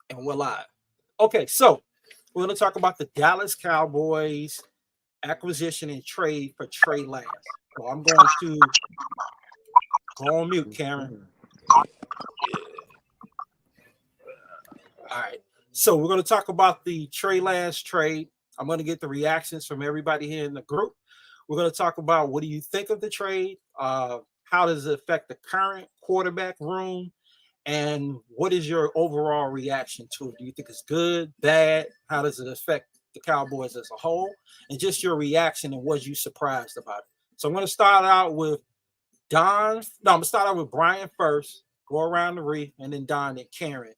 And we're live. Okay, so we're going to talk about the Dallas Cowboys acquisition and trade for Trey Lance. So I'm going to go on mute, Karen. All right. So we're going to talk about the Trey Lance trade. I'm going to get the reactions from everybody here in the group. We're going to talk about what do you think of the trade? How does it affect the current quarterback room? And what is your overall reaction to it? Do you think it's good, bad? How does it affect the Cowboys as a whole? And just your reaction and was you surprised about it? So I'm going to start out with Don. No, I'm going to start out with Brian first, go around the reef, and then Don and Karen.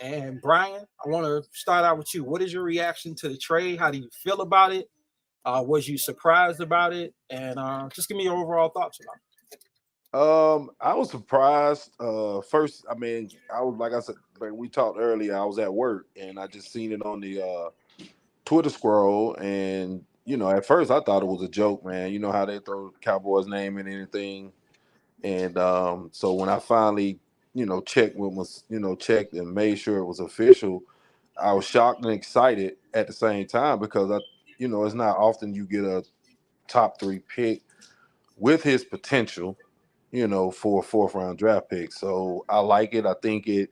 And Brian, I want to start out with you. What is your reaction to the trade? How do you feel about it? Was you surprised about it? And just give me your overall thoughts about it. I was surprised. First, I mean, I was like I said, like we talked earlier. I was at work and I just seen it on the Twitter scroll, and at first I thought it was a joke, man. You know how they throw Cowboys name in anything, and so when I finally, checked what was, checked and made sure it was official, I was shocked and excited at the same time because it's not often you get a top 3 pick with his potential, for a 4th-round draft pick. So I like it. I think it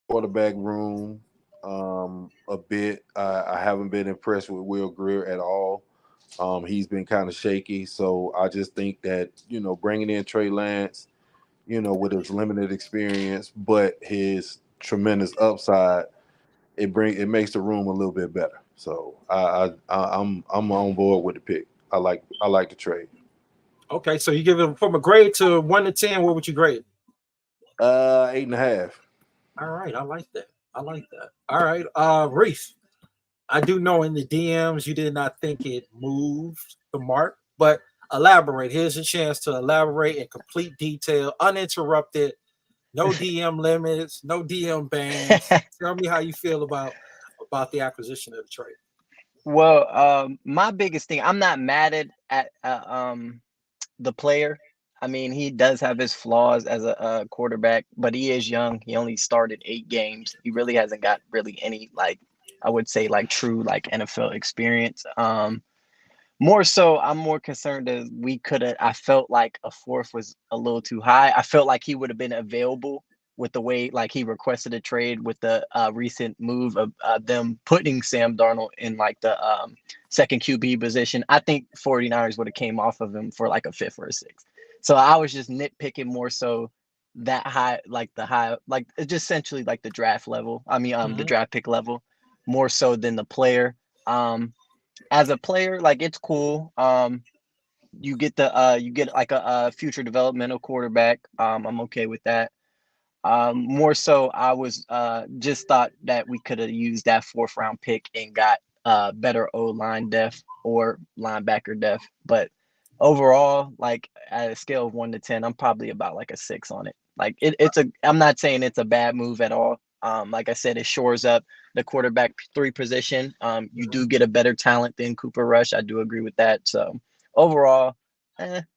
quarterback room a bit. I haven't been impressed with Will Greer at all. He's been kind of shaky. So I just think that, bringing in Trey Lance, with his limited experience, but his tremendous upside, it makes the room a little bit better. So I'm on board with the pick. I like the trade. Okay, so you give it from a grade to 1 to 10. What would you grade? 8.5. All right, I like that. I like that. All right, Reese. I do know in the DMs you did not think it moved the mark, but elaborate. Here's a chance to elaborate in complete detail, uninterrupted, no DM limits, no DM bans. Tell me how you feel about the acquisition of the trade. Well, my biggest thing, I'm not mad at the player. I mean, he does have his flaws as a quarterback, but he is young. He only started 8 games. He really hasn't got really any, like, I would say, like, true, like, NFL experience. More so, I'm more concerned that I felt like a 4th was a little too high. I felt like he would have been available with the way, like, he requested a trade with the recent move of them putting Sam Darnold in, like, the second QB position. I think 49ers would have came off of him for, like, a 5th or a 6th. So I was just nitpicking more so that high, like the high, like just essentially like the draft level. I mean, the draft pick level more so than the player. As a player, like it's cool. You get like a future developmental quarterback. I'm okay with that. More so, I was just thought that we could have used that 4th-round pick and got better O-line depth or linebacker depth. But overall, like at a scale of 1 to 10, I'm probably about like a 6 on it. Like I'm not saying it's a bad move at all. Like I said, it shores up the quarterback 3 position. You do get a better talent than Cooper Rush. I do agree with that. So overall, I'm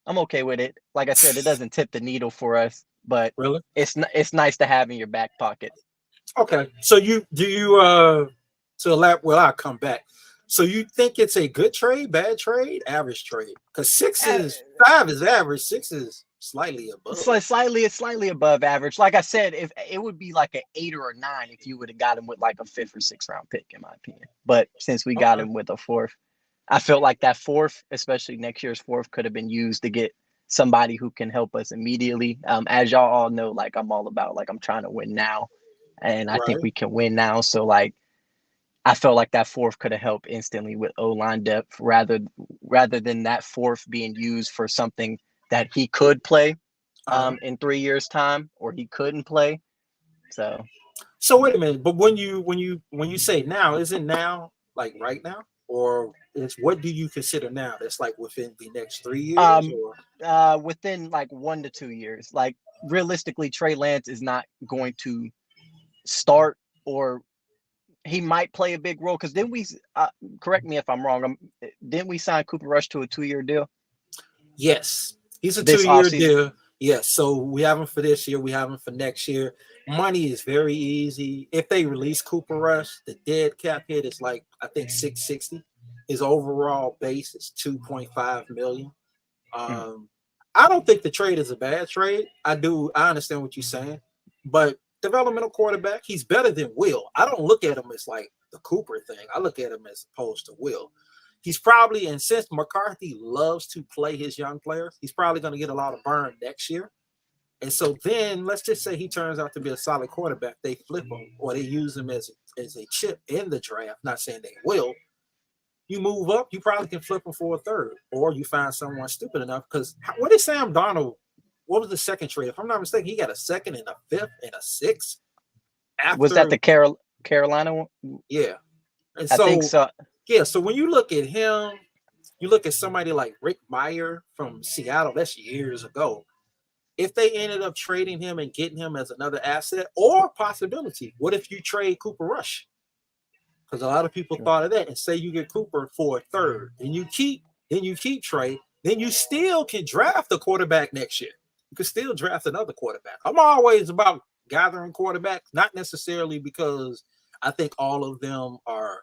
okay with it. Like I said, it doesn't tip the needle for us, but Really? it's nice to have in your back pocket. Okay. So well, I'll come back. So you think it's a good trade, bad trade, average trade? Because 5 is average, 6 is slightly above. It's slightly above average. Like I said, if it would be like an 8 or a 9 if you would have got him with like a 5th or 6th-round pick, in my opinion. But since we got him with a 4th, I felt like that 4th, especially next year's 4th, could have been used to get somebody who can help us immediately. As y'all all know, like I'm all about like I'm trying to win now, and I think we can win now. So like I felt like that 4th could have helped instantly with O-line depth rather than that 4th being used for something that he could play in 3 years' time or he couldn't play. So wait a minute, but when you say now, is it now like right now, or is what do you consider now? That's like within the next 3 years, or within like 1 to 2 years. Like realistically, Trey Lance is not going to start, or he might play a big role because then we correct me if I'm wrong. Didn't we sign Cooper Rush to a 2-year deal? Yes, he's a 2-year deal. Yes, so we have him for this year. We have him for next year. Money is very easy. If they release Cooper Rush, the dead cap hit is like I think 660. His overall base is 2.5 million. I don't think the trade is a bad trade. I understand what you're saying, but developmental quarterback, he's better than Will. I don't look at him as like the Cooper thing. I look at him as opposed to Will. He's probably, and since McCarthy loves to play his young players, he's probably going to get a lot of burn next year. And so then let's just say he turns out to be a solid quarterback. They flip him or they use him as a chip in the draft. Not saying they will. You move up, you probably can flip him for a third, or you find someone stupid enough. Because what did Sam Darnold? What was the second trade? If I'm not mistaken, he got a second and a fifth and a sixth. Was that the Carolina one? Yeah, and I think so. Yeah, so when you look at him, you look at somebody like Rick Meyer from Seattle. That's years ago. If they ended up trading him and getting him as another asset, or possibility, what if you trade Cooper Rush? Because a lot of people thought of that, and say you get Cooper for a third, then you keep Trey, then you still can draft a quarterback next year. You can still draft another quarterback. I'm always about gathering quarterbacks, not necessarily because I think all of them are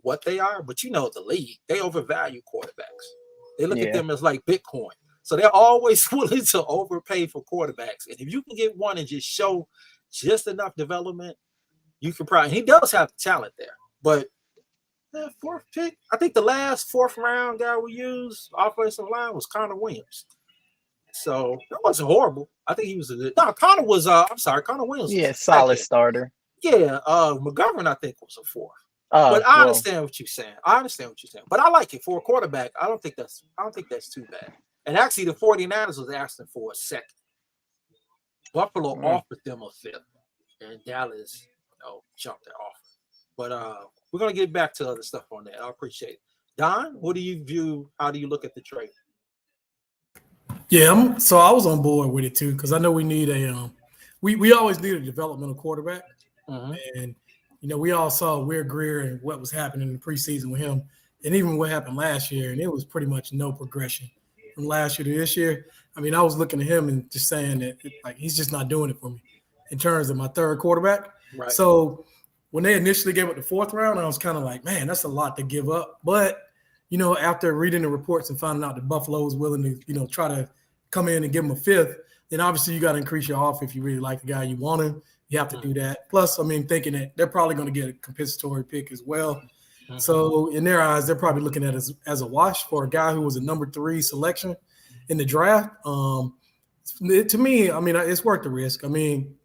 what they are, but you know the league, they overvalue quarterbacks. They look at them as like Bitcoin. So they're always willing to overpay for quarterbacks. And if you can get one and just show just enough development, you can probably, he does have the talent there. But fourth pick, I think the last fourth round guy we used offensive line was Connor Williams. So that wasn't horrible. I think he was a good. No, Connor was. Connor Williams. Yeah, solid starter. Yeah, McGovern I think was a fourth. But I understand what you're saying. But I like it for a quarterback. I don't think that's too bad. And actually, the 49ers was asking for a second. Buffalo offered them a fifth, and Dallas, jumped it off. But we're gonna get back to other stuff on that. I appreciate it. Don, what do you view? How do you look at the trade? Yeah, so I was on board with it too because I know we need we always need a developmental quarterback, and we all saw Weir Greer and what was happening in the preseason with him, and even what happened last year, and it was pretty much no progression from last year to this year. I mean, I was looking at him and just saying that he's just not doing it for me in terms of my third quarterback. Right. So when they initially gave up the fourth round, I was kind of like, man, that's a lot to give up. But, after reading the reports and finding out that Buffalo was willing to, try to come in and give him a fifth, then obviously you got to increase your offer if you really like the guy you want him. You have to do that. Plus, I mean, thinking that they're probably going to get a compensatory pick as well. So in their eyes, they're probably looking at it as a wash for a guy who was a number 3 selection in the draft. To me, I mean, it's worth the risk. I mean,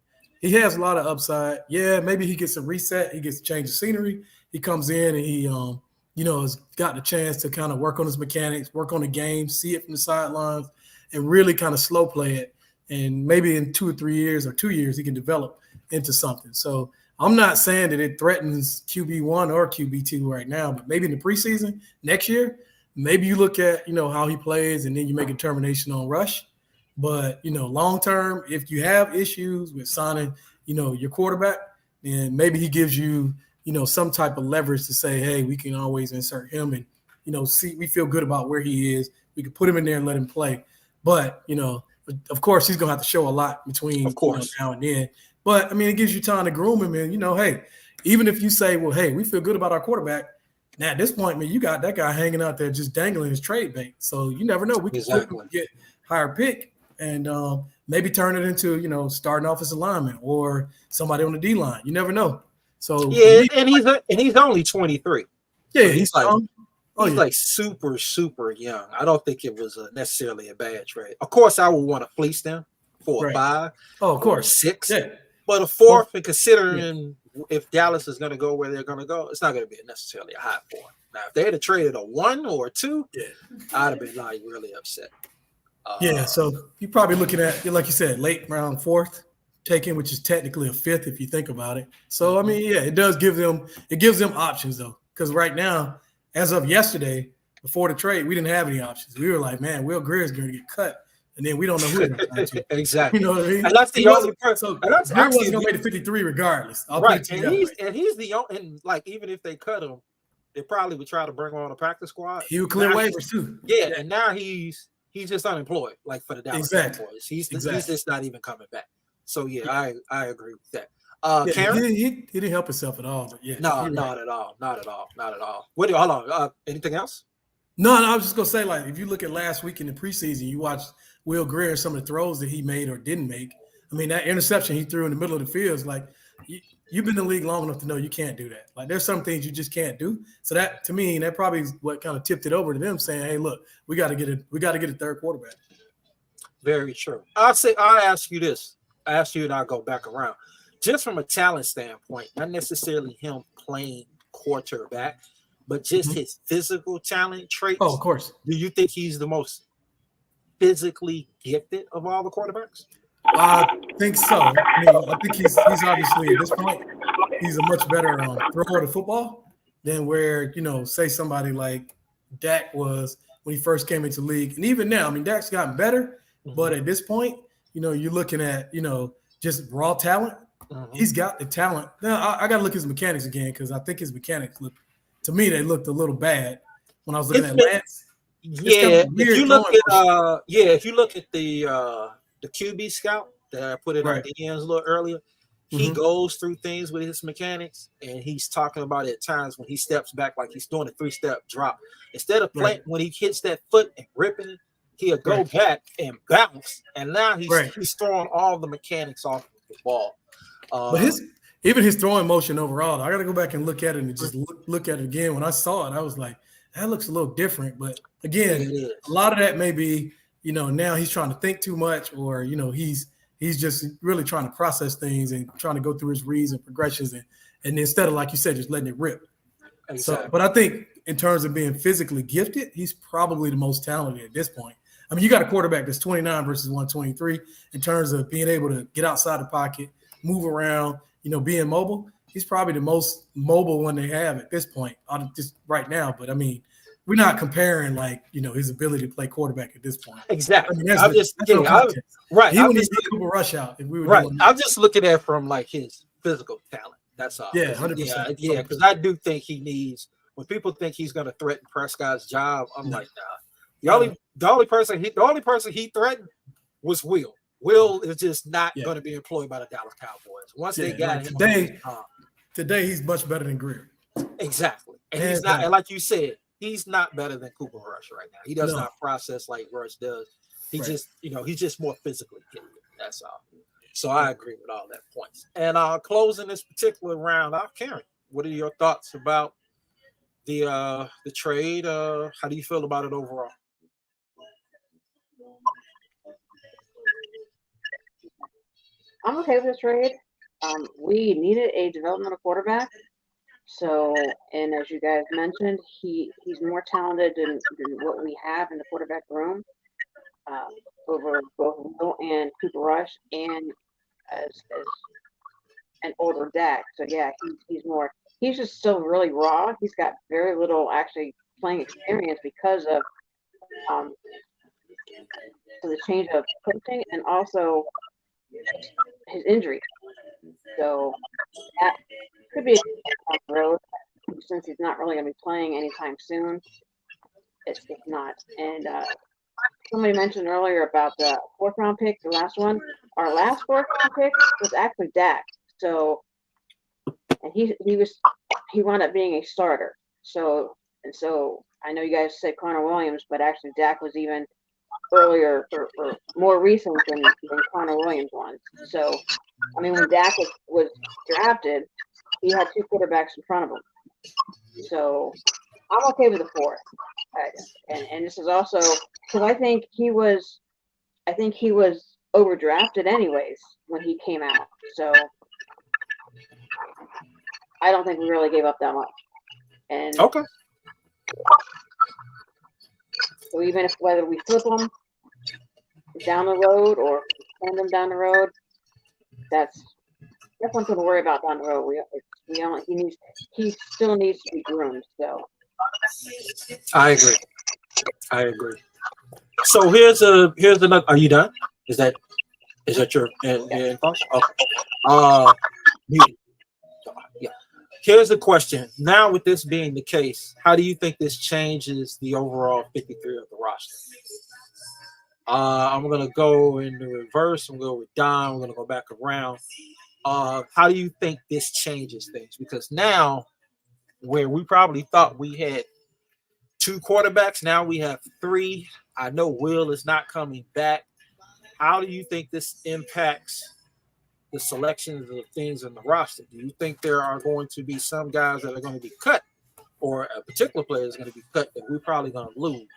he has a lot of upside. Yeah, maybe he gets a reset. He gets to change the scenery. He comes in and he, has got the chance to kind of work on his mechanics, work on the game, see it from the sidelines, and really kind of slow play it. And maybe in 2 or 3 years or 2 years, he can develop into something. So I'm not saying that it threatens QB1 or QB2 right now, but maybe in the preseason next year, maybe you look at, how he plays and then you make a determination on Rush. But, long term, if you have issues with signing, your quarterback, then maybe he gives you, some type of leverage to say, hey, we can always insert him and, see, we feel good about where he is. We can put him in there and let him play. But, of course, he's going to have to show a lot between now and then. But, I mean, it gives you time to groom him. And, hey, even if you say, well, hey, we feel good about our quarterback. Now, at this point, man, you got that guy hanging out there just dangling his trade bait. So you never know. We can get higher pick and maybe turn it into, starting offensive lineman or somebody on the D-line. You never know. So and he's only 23. Yeah, so he's like like super, super young. I don't think it was necessarily a bad trade. Of course, I would want to fleece them for a 5. Oh, of course. 6. Yeah. But a 4th, and considering if Dallas is going to go where they're going to go, it's not going to be necessarily a high 4. Now, if they had traded a 1 or a 2, I'd have been like really upset. So you're probably looking at, like you said, late round 4th taken, which is technically a 5th if you think about it. So I mean, it does give them options though, because right now, as of yesterday, before the trade, we didn't have any options. We were like, man, Will Greer is going to get cut. And then we don't know who they're going to. Exactly. You know what I mean? And that's the only person. So Greer wasn't going to make the 53 regardless. Right. And he's the only, and like, even if they cut him, they probably would try to bring him on a practice squad. He would clear waivers too. Yeah. And now he's He's just unemployed, like for the Dallas Cowboys. He's just not even coming back. So yeah, I agree with that. Karen? He didn't help himself at all. But yeah, no, not at all. What? Hold on. Anything else? No, I was just gonna say, like, if you look at last week in the preseason, you watched Will Greer, some of the throws that he made or didn't make. I mean, that interception he threw in the middle of the field is like, you've been in the league long enough to know you can't do that. Like, there's some things you just can't do. So that, to me, that probably is what kind of tipped it over to them, saying, "Hey, look, we got to get a third quarterback." Very true. I'll ask you this. I ask you, and I'll go back around. Just from a talent standpoint, not necessarily him playing quarterback, but just his physical talent traits. Oh, of course. Do you think he's the most physically gifted of all the quarterbacks? I think so. I mean, I think he's obviously at this point, he's a much better thrower of the football than where, say somebody like Dak was when he first came into the league. And even now, I mean, Dak's gotten better, but at this point, you're looking at, just raw talent. He's got the talent. Now, I got to look at his mechanics again because I think his mechanics to me, they looked a little bad when I was looking at Lance. Yeah, if you look at the QB scout that I put it on DMs a little earlier, he goes through things with his mechanics, and he's talking about it at times when he steps back like he's doing a 3-step drop. Instead of playing when he hits that foot and ripping it, he'll go back and bounce, and now he's throwing all the mechanics off the ball. But his throwing motion overall, I got to go back and look at it and just look at it again. When I saw it, I was like, that looks a little different. But again, a lot of that may be, now he's trying to think too much, or he's just really trying to process things and trying to go through his reads and progressions, and instead of, like you said, just letting it rip. Exactly. So, but I think in terms of being physically gifted, he's probably the most talented at this point. I mean, you got a quarterback that's 29 versus 123 in terms of being able to get outside the pocket, move around, being mobile. He's probably the most mobile one they have at this point, just right now. But I mean, we're not comparing his ability to play quarterback at this point. Exactly. I mean, I'm just kidding. Right. He wouldn't get Cooper Rush out if we were doing that. I'm just looking at it from his physical talent. That's all. Yeah, 100%. Yeah, because I do think he needs. When people think he's going to threaten Prescott's job, I'm like, nah. The only person he threatened was Will. Will is just not going to be employed by the Dallas Cowboys. Once they got him today, he's much better than Greer. Exactly, and he's not. And like you said, he's not better than Cooper Rush right now. He does not process like Rush does. He just, he's just more physically gifted. That's all. So I agree with all that points. And closing this particular round, Karen, what are your thoughts about the trade? How do you feel about it overall? I'm okay with this trade. We needed a developmental quarterback. So, and as you guys mentioned, he's more talented than what we have in the quarterback room over both Will and Cooper Rush, and as an older Dak. So yeah, he's just still really raw. He's got very little actually playing experience because of the change of coaching and also his injury. So that could be on the road since he's not really going to be playing anytime soon. It's not. And somebody mentioned earlier about the 4th round pick, the last one. Our last 4th round pick was actually Dak. So, and he wound up being a starter. So I know you guys said Connor Williams, but actually Dak was even earlier or more recent than Connor Williams was. So, I mean, when Dak was drafted, he had 2 quarterbacks in front of him. So I'm okay with the 4th. And this is also because I think he was overdrafted anyways when he came out. So I don't think we really gave up that much. And okay. So even if whether we flip them down the road or send them down the road, that's something to worry about down the road. He still needs to be groomed. So I agree. So here's another. Are you done? Is that your thoughts? Okay. Yeah. Here's the question. Now, with this being the case, how do you think this changes the overall 53 of the roster? I'm gonna go in the reverse. I'm gonna go with Don. We're gonna go back around. How do you think this changes things? Because now, where we probably thought we had 2 quarterbacks, now we have 3. I know Will is not coming back. How do you think this impacts the selections of things in the roster? Do you think there are going to be some guys that are going to be cut, or a particular player is going to be cut that we're probably going to lose?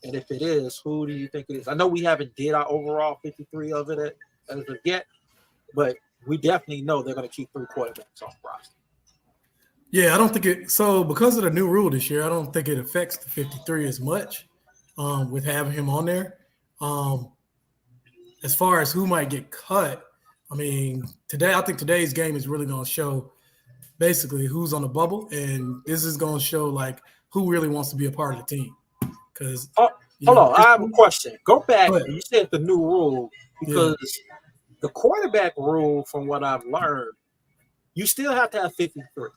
And if it is, who do you think it is? I know we haven't did our overall 53 of it as of yet, but we definitely know they're going to keep 3 quarterbacks on the roster. Yeah, I don't think it. So because of the new rule this year, I don't think it affects the 53 as much with having him on there. As far as who might get cut, I mean, I think today's game is really going to show basically who's on the bubble, and this is going to show like who really wants to be a part of the team. Because hold on, I have a question. Go back. You said the new rule because the quarterback rule, from what I've learned, you still have to have 53.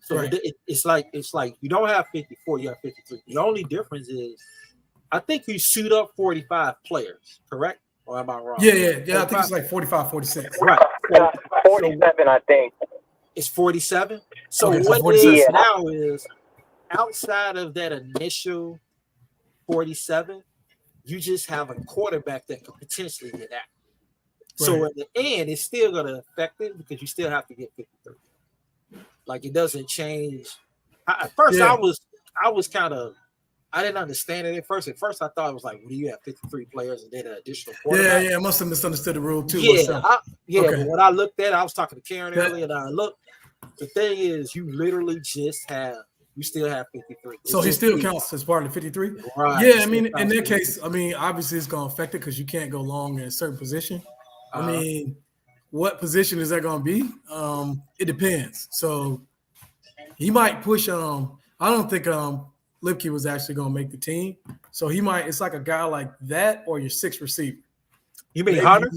So it's like you don't have 54, you have 53. The only difference is, I think you suit up 45 players, correct? Or am I wrong? Yeah. I think it's like 45, 46. Right. 47, I think. It's 47. So Okay, what it is now is, outside of that initial 47, you just have a quarterback that could potentially get out. So at the end, it's still going to affect it because you still have to get 53. Like, it doesn't change. At first, I was kind of, I didn't understand it at first. At first, I thought it was like, well, you have 53 players and then an additional quarterback. Yeah, I must have misunderstood the rule too. But when I looked at it, I was talking to Karen earlier, and I looked. The thing is, you literally you still have 53. So he still counts as part of the 53? Right. Yeah, I mean, in that case, I mean, obviously it's going to affect it because you can't go long in a certain position. I mean, what position is that going to be? It depends. So he might push. I don't think Lipke was actually going to make the team. So he might. It's like a guy like that or your 6th receiver. You mean Hunter?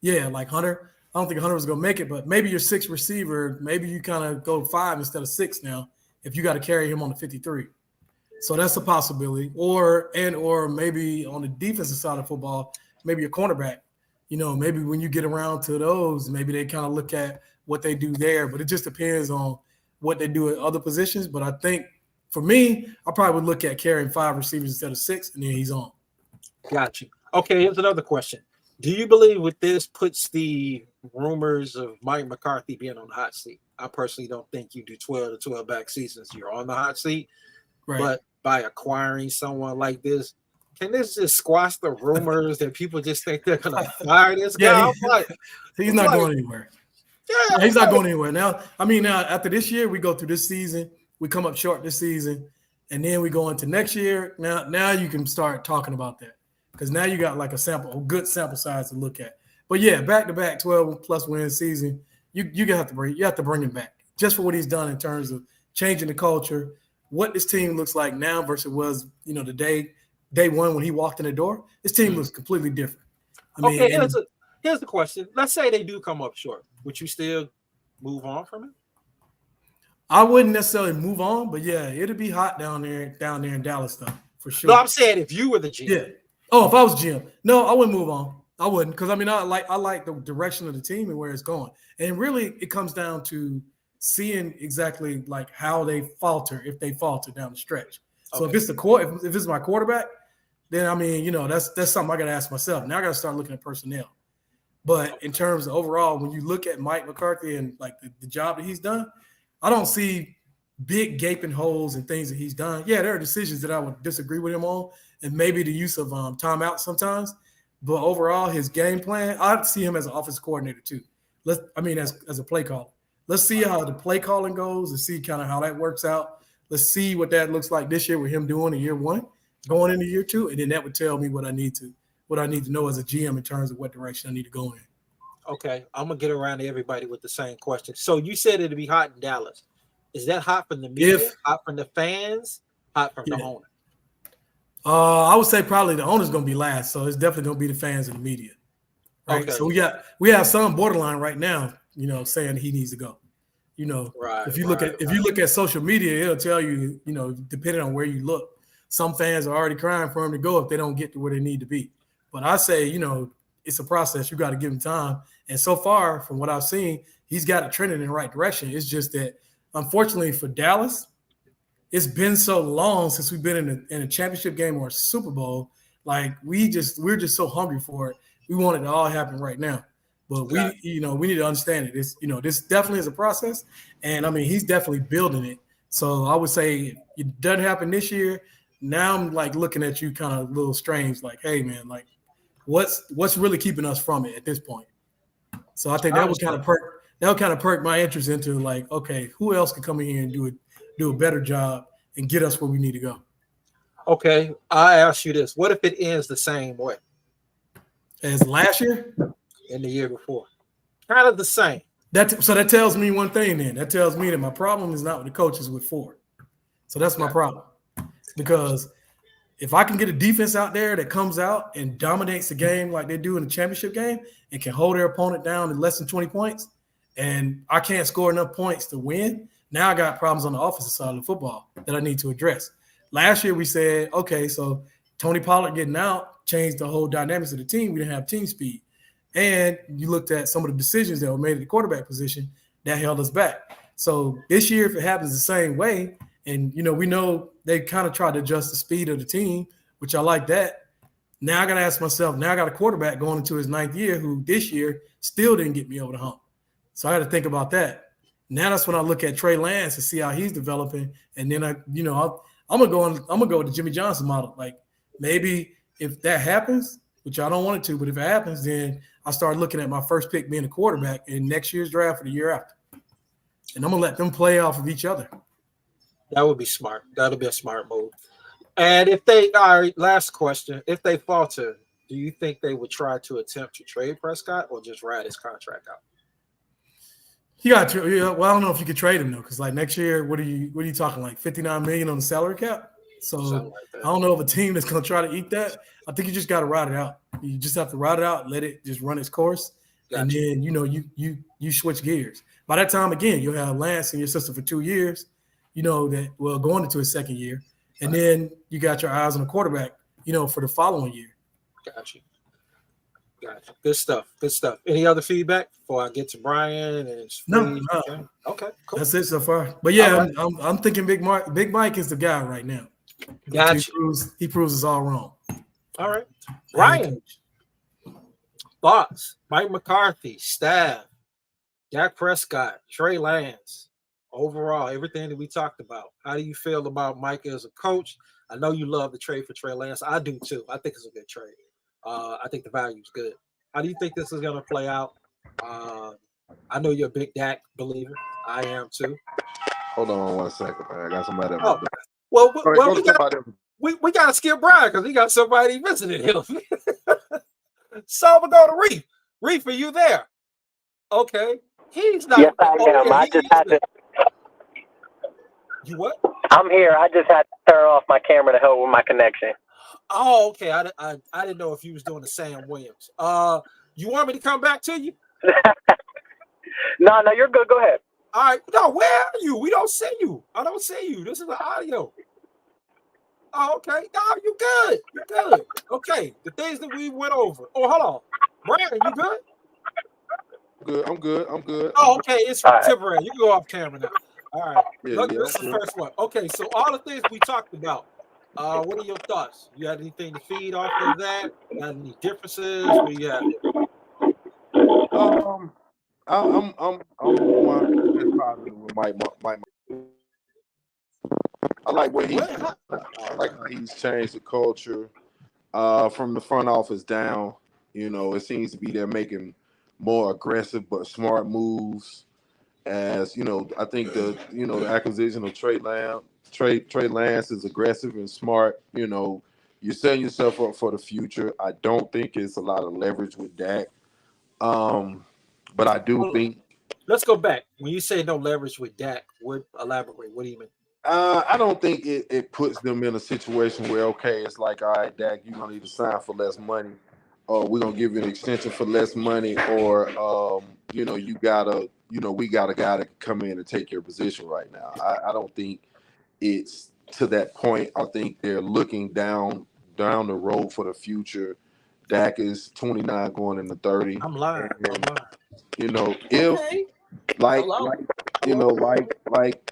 Like Hunter. I don't think Hunter was going to make it, but maybe your 6th receiver. Maybe you kind of go 5 instead of 6 now if you got to carry him on the 53. So that's a possibility. Or maybe on the defensive side of football, maybe a cornerback. You know, maybe when you get around to those, maybe they kind of look at what they do there. But it just depends on what they do at other positions. But I think for me, I probably would look at carrying 5 receivers instead of 6, and then he's on. Got you. Okay, here's another question. Do you believe with this puts the rumors of Mike McCarthy being on the hot seat? I personally don't think you do 12 to 12 back seasons. You're on the hot seat. Right. But by acquiring someone like this, can this just squash the rumors that people just think they're going to fire this guy? He's not going anywhere. Yeah, he's not going anywhere. Now, I mean, after this year, we go through this season. We come up short this season, and then we go into next year. Now you can start talking about that because now you got like a good sample size to look at. But yeah, back-to-back 12-plus win season, you have to bring him back just for what he's done in terms of changing the culture, what this team looks like now versus was the day one when he walked in the door. This team looks completely different. Here's the question. Let's say they do come up short. Would you still move on from it? I wouldn't necessarily move on, but yeah, it'd be hot down there in Dallas, though, for sure. No, I'm saying if you were the GM. Yeah. Oh, if I was GM. No, I wouldn't move on. I wouldn't, because I mean, I like the direction of the team and where it's going. And really, it comes down to seeing exactly like how they falter, if they falter down the stretch. So if it's my quarterback, then I mean, that's something I got to ask myself. Now I got to start looking at personnel. But in terms of overall, when you look at Mike McCarthy and like the job that he's done, I don't see big gaping holes and things that he's done. Yeah, there are decisions that I would disagree with him on, and maybe the use of timeout sometimes. But overall, his game plan, I'd see him as an offensive coordinator too. As a play caller. Let's see how the play calling goes and see kind of how that works out. Let's see what that looks like this year with him doing in year 1, going into year 2, and then that would tell me what I need to know as a GM in terms of what direction I need to go in. Okay, I'm gonna get around to everybody with the same question. So you said it'd be hot in Dallas. Is that hot from the media, hot from the fans, hot from the owner? I would say probably the owner's gonna be last, so it's definitely gonna be the fans and the media. Right. Okay. So we have some borderline right now, saying he needs to go. If you look at social media, it'll tell you, depending on where you look. some fans are already crying for him to go if they don't get to where they need to be. But I say, it's a process. You got to give him time. And so far, from what I've seen, he's got it trending in the right direction. It's just that, unfortunately for Dallas, it's been so long since we've been in a championship game or a Super Bowl. Like we're just so hungry for it. We want it to all happen right now. But we need to understand it. It's, this definitely is a process. And I mean, he's definitely building it. So I would say it doesn't happen this year. Now I'm like looking at you kind of a little strange, like, hey man, like what's really keeping us from it at this point? So I think that would kind of perk my interest into like, okay, who else can come in here and do a better job and get us where we need to go? Okay, I ask you this: what if it ends the same way as last year and the year before? Kind of the same. So that tells me one thing. Then that tells me that my problem is not with the coaches, with Ford. So that's my problem, because if I can get a defense out there that comes out and dominates the game like they do in the championship game and can hold their opponent down to less than 20 points, and I can't score enough points to win, now I got problems on the offensive side of the football that I need to address. Last year we said, okay, so Tony Pollard getting out changed the whole dynamics of the team. We didn't have team speed. And you looked at some of the decisions that were made at the quarterback position that held us back. So this year, if it happens the same way, and, we know they kind of tried to adjust the speed of the team, which I like that. Now I got to ask myself, now I got a quarterback going into his 9th year who this year still didn't get me over the hump. So I got to think about that. Now that's when I look at Trey Lance and see how he's developing. And then I'm going to go with the Jimmy Johnson model. Like maybe if that happens, which I don't want it to, but if it happens, then I start looking at my first pick being a quarterback in next year's draft or the year after. And I'm going to let them play off of each other. That would be smart. That'll be a smart move. And if they are, last question, if they falter, do you think they would try to attempt to trade Prescott or just ride his contract out? You got to, well, I don't know if you could trade him though, because like next year, what are you talking, like $59 million on the salary cap? So like I don't know if a team that's going to try to eat that. I think you just got to ride it out. You just have to ride it out, let it just run its course, and then you switch gears. By that time, again, you'll have Lance in your system for 2 years. Going into his 2nd year, and then you got your eyes on the quarterback, for the following year. Gotcha. Good stuff. Any other feedback before I get to Brian and No. Okay, cool. That's it so far. But yeah, right. I'm thinking Big Mike is the guy right now. Gotcha. He proves us all wrong. All right, Ryan. Thoughts? Mike McCarthy, staff, Dak Prescott, Trey Lance. Overall, everything that we talked about. How do you feel about Mike as a coach? I know you love the trade for Trey Lance. I do too. I think it's a good trade. I think the value is good. How do you think this is going to play out? I know you're a big Dak believer. I am too. Hold on 1 second, man. I got somebody. We got to skip Brian because he got somebody visiting him. So we're going to Reef. Reef, are you there? Okay. He's not. Yes, I am. I just had to. You what? I'm here. I just had to turn off my camera to help with my connection. Oh, okay. I didn't know if you was doing the Sam Williams. You want me to come back to you? No, you're good. Go ahead. All right. No, where are you? We don't see you. I don't see you. This is the audio. Oh, okay. No, you good. You're good. Okay. The things that we went over. Oh, hold on. Brian, you good? I'm good. Oh, okay. It's temporary. You can go off camera now. All right. Yeah, this is the first one. Okay, so all the things we talked about. What are your thoughts? You had anything to feed off of that? Got any differences? What do you have? I'm positive with Mike. I like how he's changed the culture from the front office down. It seems to be they're making more aggressive but smart moves. As I think the acquisition of Trey Lance is aggressive and smart. You're setting yourself up for the future. I don't think it's a lot of leverage with Dak, but I do think. Let's go back. When you say no leverage with Dak, elaborate? What do you mean? I don't think it puts them in a situation where it's like, all right, Dak, you're gonna need to sign for less money, or we're gonna give you an extension for less money, or we got a guy that can come in and take your position right now. I don't think it's to that point. I think they're looking down the road for the future. Dak is 29 going into 30. I'm lying. And, you know, if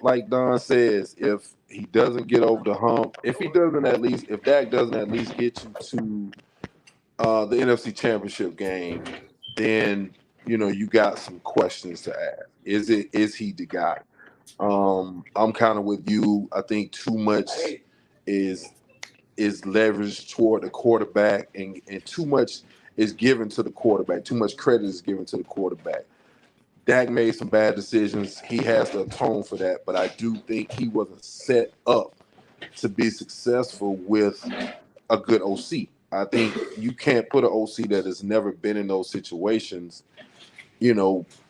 like Don says, if he doesn't get over the hump, if Dak doesn't at least get you to the NFC Championship game, then you got some questions to ask. Is he the guy? I'm kind of with you. I think too much is leveraged toward the quarterback, and too much is given to the quarterback. Too much credit is given to the quarterback. Dak made some bad decisions. He has to atone for that, but I do think he wasn't set up to be successful with a good OC. I think you can't put an OC that has never been in those situations, in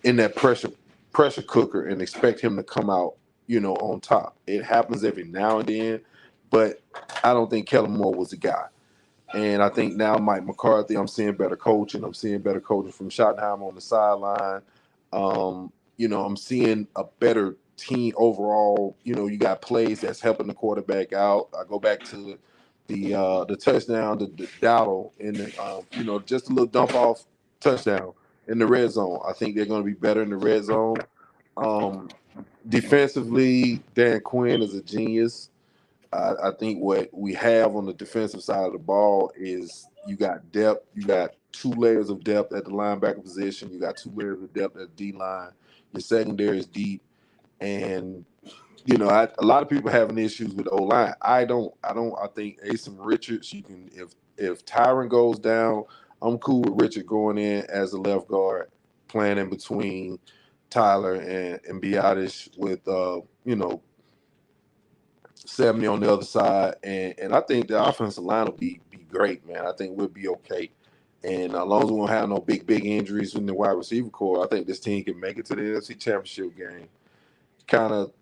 that pressure cooker and expect him to come out, on top. It happens every now and then, but I don't think Kellen Moore was the guy. And I think now Mike McCarthy, I'm seeing better coaching. I'm seeing better coaching from Schottenheimer on the sideline. I'm seeing a better team overall. You got plays that's helping the quarterback out. I go back to the touchdown to Dowdle in the, just a little dump off touchdown in the red zone. I think they're going to be better in the red zone. Defensively, Dan Quinn is a genius. I think what we have on the defensive side of the ball is you got depth. You got 2 layers of depth at the linebacker position. You got 2 layers of depth at the D line. Your secondary is deep, and a lot of people having issues with O line. I don't. I think Asim Richards. You can if Tyron goes down, I'm cool with Richard going in as a left guard, playing in between Tyler and Biotish with 70 on the other side, and I think the offensive line will be great, man. I think we'll be okay, and as long as we don't have no big injuries in the wide receiver core, I think this team can make it to the NFC Championship game. Kind of,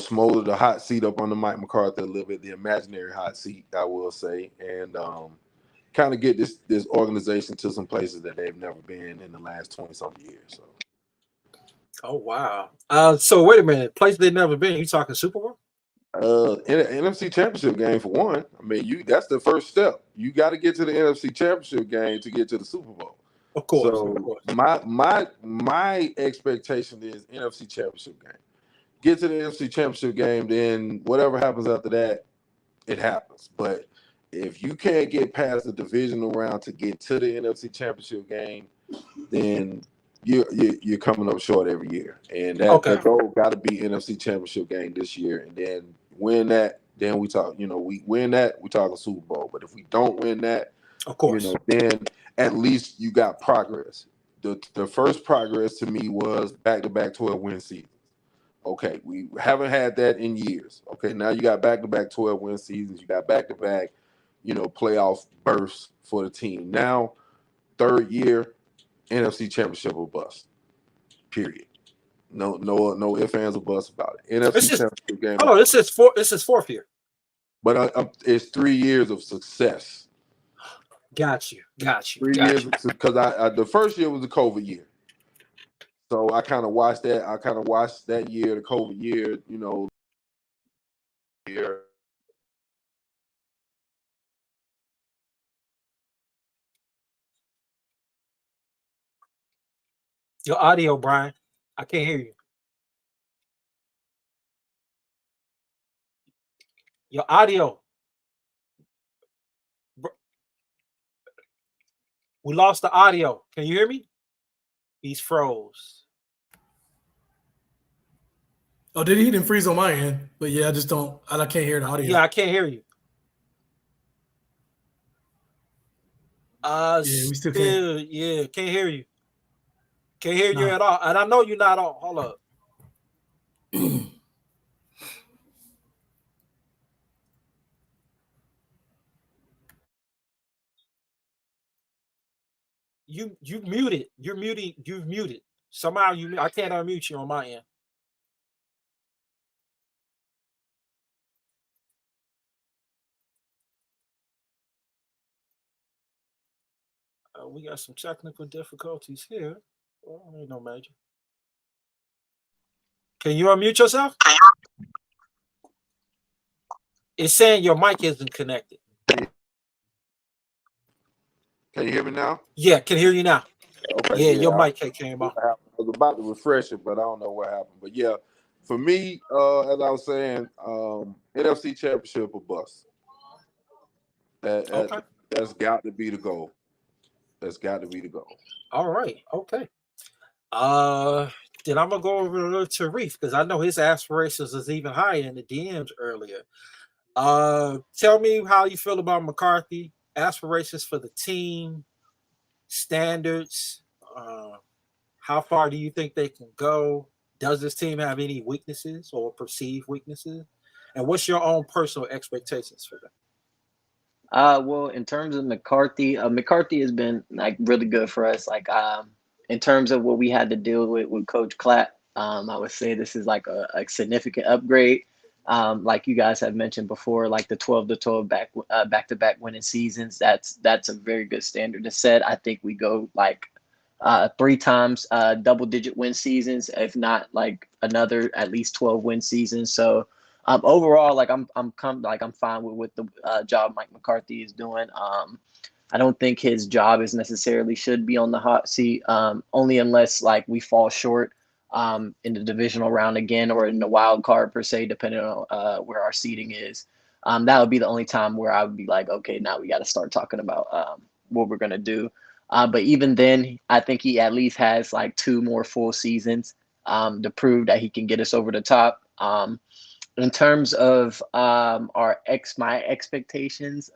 smolder the hot seat up under Mike McCarthy a little bit, the imaginary hot seat, I will say, and kind of get this organization to some places that they've never been in the last 20-something years. So. Oh wow! So wait a minute, place they've never been. You talking Super Bowl? In an NFC Championship game for one. I mean, that's the first step. You got to get to the NFC Championship game to get to the Super Bowl. Of course. So of course. my expectation is NFC Championship game. Get to the NFC Championship game, then whatever happens after that, it happens. But if you can't get past the divisional round to get to the NFC Championship game, then you're coming up short every year. And that goal got to be NFC Championship game this year, and then win that. Then we talk. We win that, we talk a Super Bowl. But if we don't win that, of course, then at least you got progress. The first progress to me was back-to-back 12-win seasons. Okay, we haven't had that in years. Okay, now you got back-to-back 12-win seasons. You got back-to-back, playoff bursts for the team. Now, third year, NFC Championship or bust. Period. No ifs, ands, or busts about it. NFC Championship game. Oh, this is fourth year. But it's 3 years of success. Got you. 3 years because the first year was the COVID year. So I kind of watched that. I kind of watched that year, the COVID year, year. Your audio, Brian. I can't hear you. Your audio. We lost the audio. Can you hear me? He's froze. Oh, did he didn't freeze on my end? But yeah, I can't hear the audio. Yeah, I can't hear you. Yeah, we still can't. Yeah, can't hear you. Can't hear you at all. And I know you're not on. Hold up. You muted. You're muting. You've muted. Somehow I can't unmute you on my end. We got some technical difficulties here. Well, ain't no major. Can you unmute yourself? It's saying your mic isn't connected. Can you hear me now? Yeah, can hear you now. Okay, Yeah, your I mic came off. was about to refresh it, but I don't know what happened. But yeah, for me, as I was saying, NFC Championship or bust. Okay. That's got to be the goal. That's got to be the goal. All right. Okay. Then I'm gonna go over to Reef because I know his aspirations is even higher in the DMs earlier. Tell me how you feel about McCarthy, aspirations for the team, standards. How far do you think they can go? Does this team have any weaknesses or perceived weaknesses? And what's your own personal expectations for them? Well, in terms of McCarthy, McCarthy has been like really good for us. Like, in terms of what we had to deal with Coach Clapp, I would say this is like a significant upgrade. Like you guys have mentioned before, like the 12-12 back-to-back winning seasons. That's a very good standard to set. I think we go like 3 times double-digit win seasons, if not like another at least 12 win seasons. So. Overall, like I'm fine with the job Mike McCarthy is doing. I don't think his job is necessarily should be on the hot seat, only unless like we fall short in the divisional round again or in the wild card per se, depending on where our seating is. That would be the only time where I would be like, okay, now we got to start talking about what we're gonna do. But even then, I think he at least has like 2 more full seasons to prove that he can get us over the top. In terms of my expectations,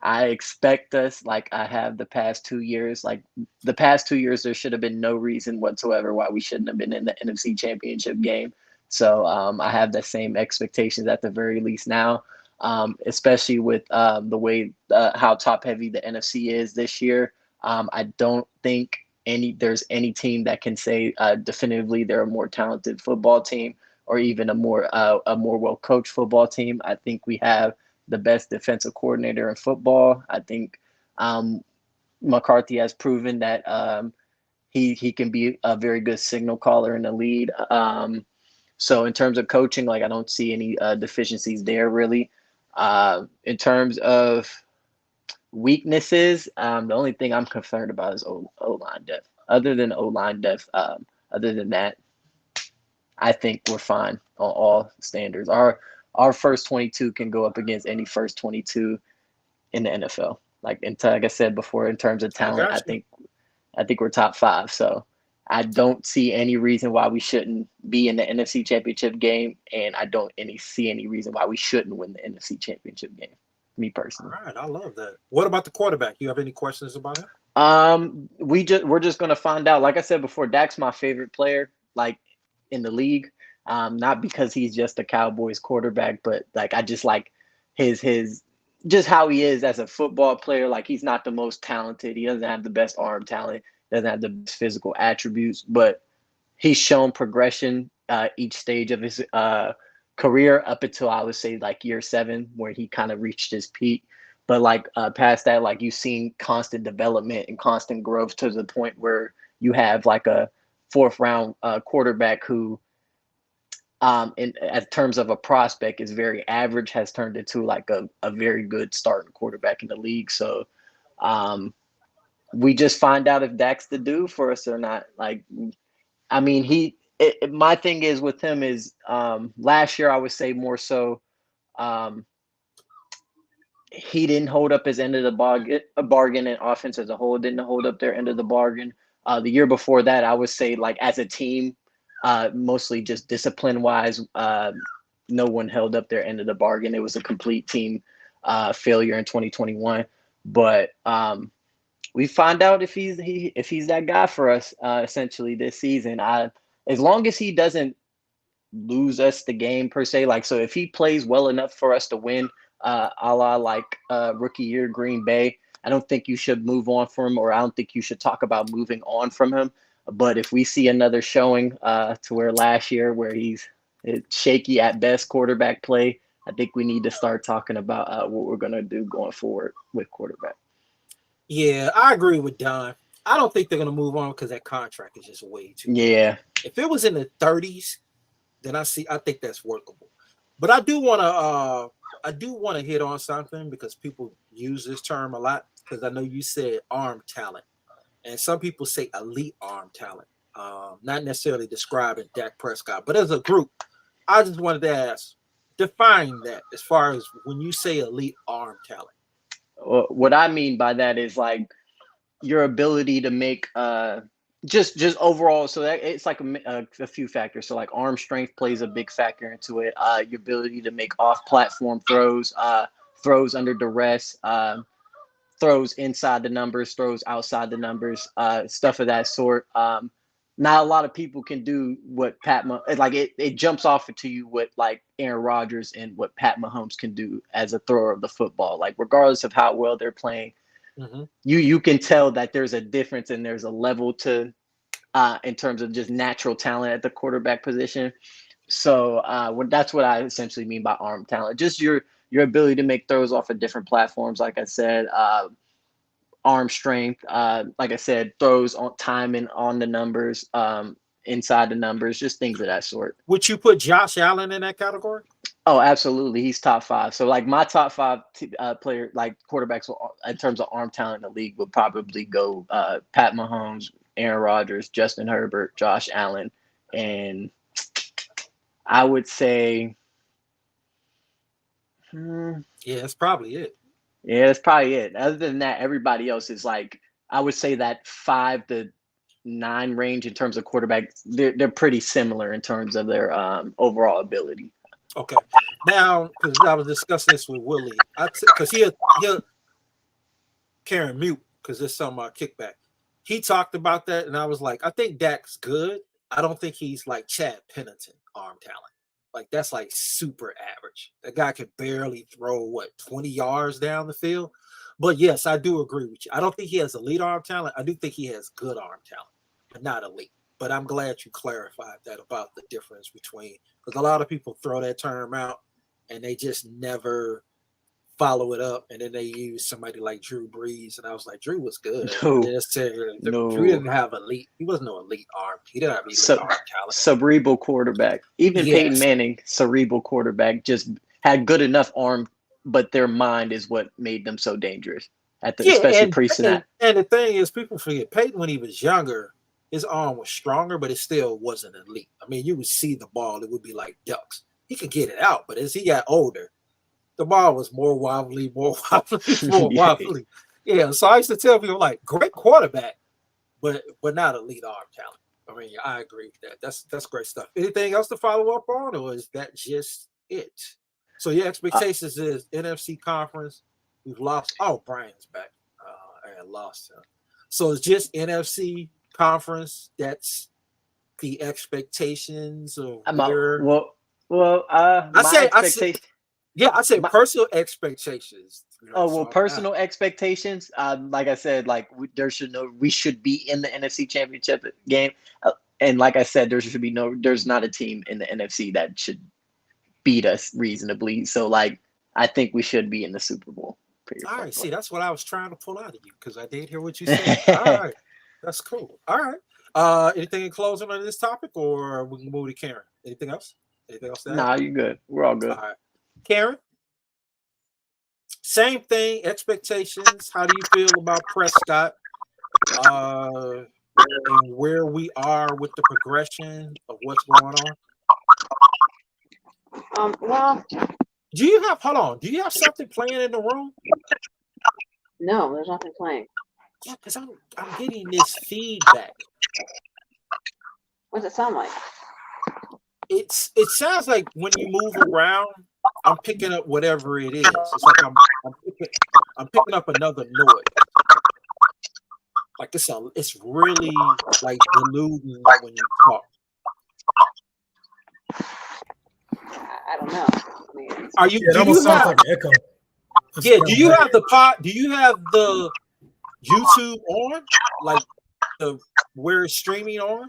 I expect us, like I have the past 2 years, like the past 2 years, there should have been no reason whatsoever why we shouldn't have been in the NFC Championship game. So I have the same expectations at the very least now, especially with the way how top heavy the NFC is this year. I don't think there's any team that can say definitively they're a more talented football team or even a more well coached football team. I think we have the best defensive coordinator in football. I think McCarthy has proven that he can be a very good signal caller in the lead. So in terms of coaching, like I don't see any deficiencies there really. In terms of weaknesses, the only thing I'm concerned about is O-line depth. Other than O-line depth, other than that, I think we're fine on all standards. Our first 22 can go up against any first 22 in the NFL. Like I said before, in terms of talent, I think we're top 5. So I don't see any reason why we shouldn't be in the NFC Championship game, and I don't see any reason why we shouldn't win the NFC Championship game. Me personally. All right, I love that. What about the quarterback? You have any questions about him? We're just gonna find out. Like I said before, Dak's my favorite player, like in the league. Not because he's just a Cowboys quarterback, but like I just like his just how he is as a football player. Like he's not the most talented. He doesn't have the best arm talent. Doesn't have the best physical attributes, but he's shown progression each stage of his career up until I would say like year 7, where he kind of reached his peak. But like past that, like you've seen constant development and constant growth to the point where you have like a 4th round quarterback who, in terms of a prospect, is very average, has turned into like a very good starting quarterback in the league. So we just find out if Dak's the dude for us or not. Like, I mean, my thing is with him is last year I would say more so. He didn't hold up his end of the bargain, and offense as a whole didn't hold up their end of the bargain. The year before that, I would say like as a team, mostly just discipline-wise, no one held up their end of the bargain. It was a complete team failure in 2021. But we find out if he's that guy for us essentially this season. As long as he doesn't lose us the game per se, like so if he plays well enough for us to win, a la like rookie year Green Bay, I don't think you should move on from him, or I don't think you should talk about moving on from him. But if we see another showing to where last year where he's shaky at best quarterback play, I think we need to start talking about what we're going to do going forward with quarterback. Yeah, I agree with Don. I don't think they're going to move on because that contract is just way too low. Yeah. If it was in the 30s, then I think that's workable. But I do want to I do want to hit on something because people use this term a lot. Because I know you said arm talent, and some people say elite arm talent, not necessarily describing Dak Prescott, but as a group, I just wanted to ask, define that as far as when you say elite arm talent. What I mean by that is like your ability to make just overall. So that it's like a few factors. So like arm strength plays a big factor into it. Your ability to make off-platform throws, throws under duress, throws inside the numbers, throws outside the numbers, stuff of that sort. Not a lot of people can do what it jumps off to you what like Aaron Rodgers and what Pat Mahomes can do as a thrower of the football. Like regardless of how well they're playing, you can tell that there's a difference and there's a level to in terms of just natural talent at the quarterback position. So that's what I essentially mean by arm talent. Just your ability to make throws off of different platforms, like I said, arm strength, like I said, throws on time and on the numbers, inside the numbers, just things of that sort. Would you put Josh Allen in that category? Oh, absolutely. He's top 5. So like my top 5 player, like quarterbacks in terms of arm talent in the league would probably go Pat Mahomes, Aaron Rodgers, Justin Herbert, Josh Allen, and I would say, yeah, that's probably it. Yeah, that's probably it. Other than that, everybody else is like, I would say that 5 to 9 range in terms of quarterbacks. They're pretty similar in terms of their overall ability. Okay. Now, because I was discussing this with Willie, because he'll Karen mute because there's some kickback. He talked about that, and I was like, I think Dak's good. I don't think he's like Chad Pennington arm talent. Like that's like super average. That guy could barely throw 20 yards down the field. But yes, I do agree with you. I don't think he has elite arm talent. I do think he has good arm talent, but not elite. But I'm glad you clarified that about the difference between, because a lot of people throw that term out and they just never follow it up, and then they use somebody like Drew Brees, and I was like, Drew was good. No. Drew didn't have elite. He wasn't no elite arm. He didn't have elite arm talent. Cerebral quarterback. Even Peyton Manning, cerebral quarterback, just had good enough arm, but their mind is what made them so dangerous especially pre-snap. And the thing is, people forget Peyton when he was younger, his arm was stronger, but it still wasn't elite. I mean, you would see the ball, it would be like ducks. He could get it out, but as he got older, the ball was more wobbly. Yeah, so I used to tell people, like, great quarterback, but not elite arm talent. I mean, I agree with that. That's great stuff. Anything else to follow up on, or is that just it? So your expectations is NFC conference. We've lost. Oh, Brian's back. I lost him. So it's just NFC conference. That's the expectations of where. I say personal expectations. Personal expectations. Like I said, like we should be in the NFC Championship game, and like I said, there's not a team in the NFC that should beat us reasonably. So like, I think we should be in the Super Bowl. All right, see, that's what I was trying to pull out of you because I did hear what you said. All right, that's cool. All right, anything in closing on this topic, or we can move to Karen? Anything else? Nah, you're good. We're all good. All right, Karen. Same thing. Expectations. How do you feel about Prescott? And where we are with the progression of what's going on? Well, do you have something playing in the room? No, there's nothing playing. Yeah, because I'm getting this feedback. What's it sound like? It sounds like when you move around, I'm picking up whatever it is. It's like I'm picking up another noise. Like it's really like deluding when you talk. I don't know. I mean, Are you? It almost sounds like an echo. Yeah. Do you have the pod? Do you have the YouTube on? Like where it's streaming on?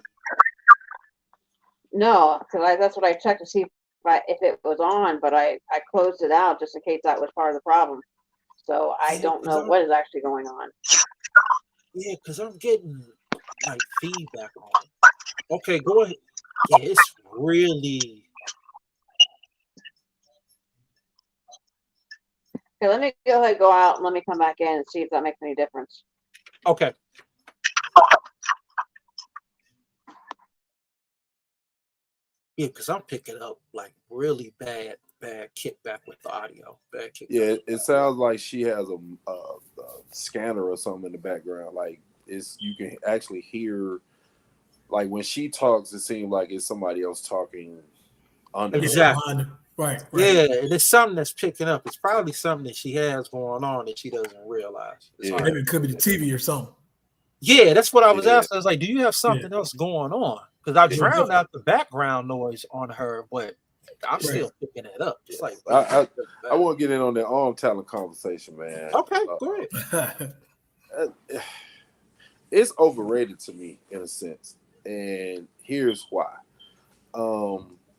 No, because that's what I checked to see if it was on, but I closed it out just in case that was part of the problem. So I don't know what is actually going on. Yeah, because I'm getting like feedback on it. Okay, go ahead. Yeah, it's really. Okay, let me go ahead, go out, and let me come back in and see if that makes any difference. Okay. Yeah, because I'm picking up like really bad kickback with the audio. Bad kickback. Yeah, it sounds like she has a scanner or something in the background. Like you can actually hear, like when she talks, it seems like it's somebody else talking under her. Exactly. Right. Yeah, and it's something that's picking up. It's probably something that she has going on that she doesn't realize. Yeah. Maybe it could be the TV or something. Yeah, that's what I was asking. I was like, do you have something else going on? Because I drowned out the background noise on her, but I'm still picking it up. It's like I want to get in on that arm talent conversation, man. Okay, go ahead. It's overrated to me in a sense, and here's why.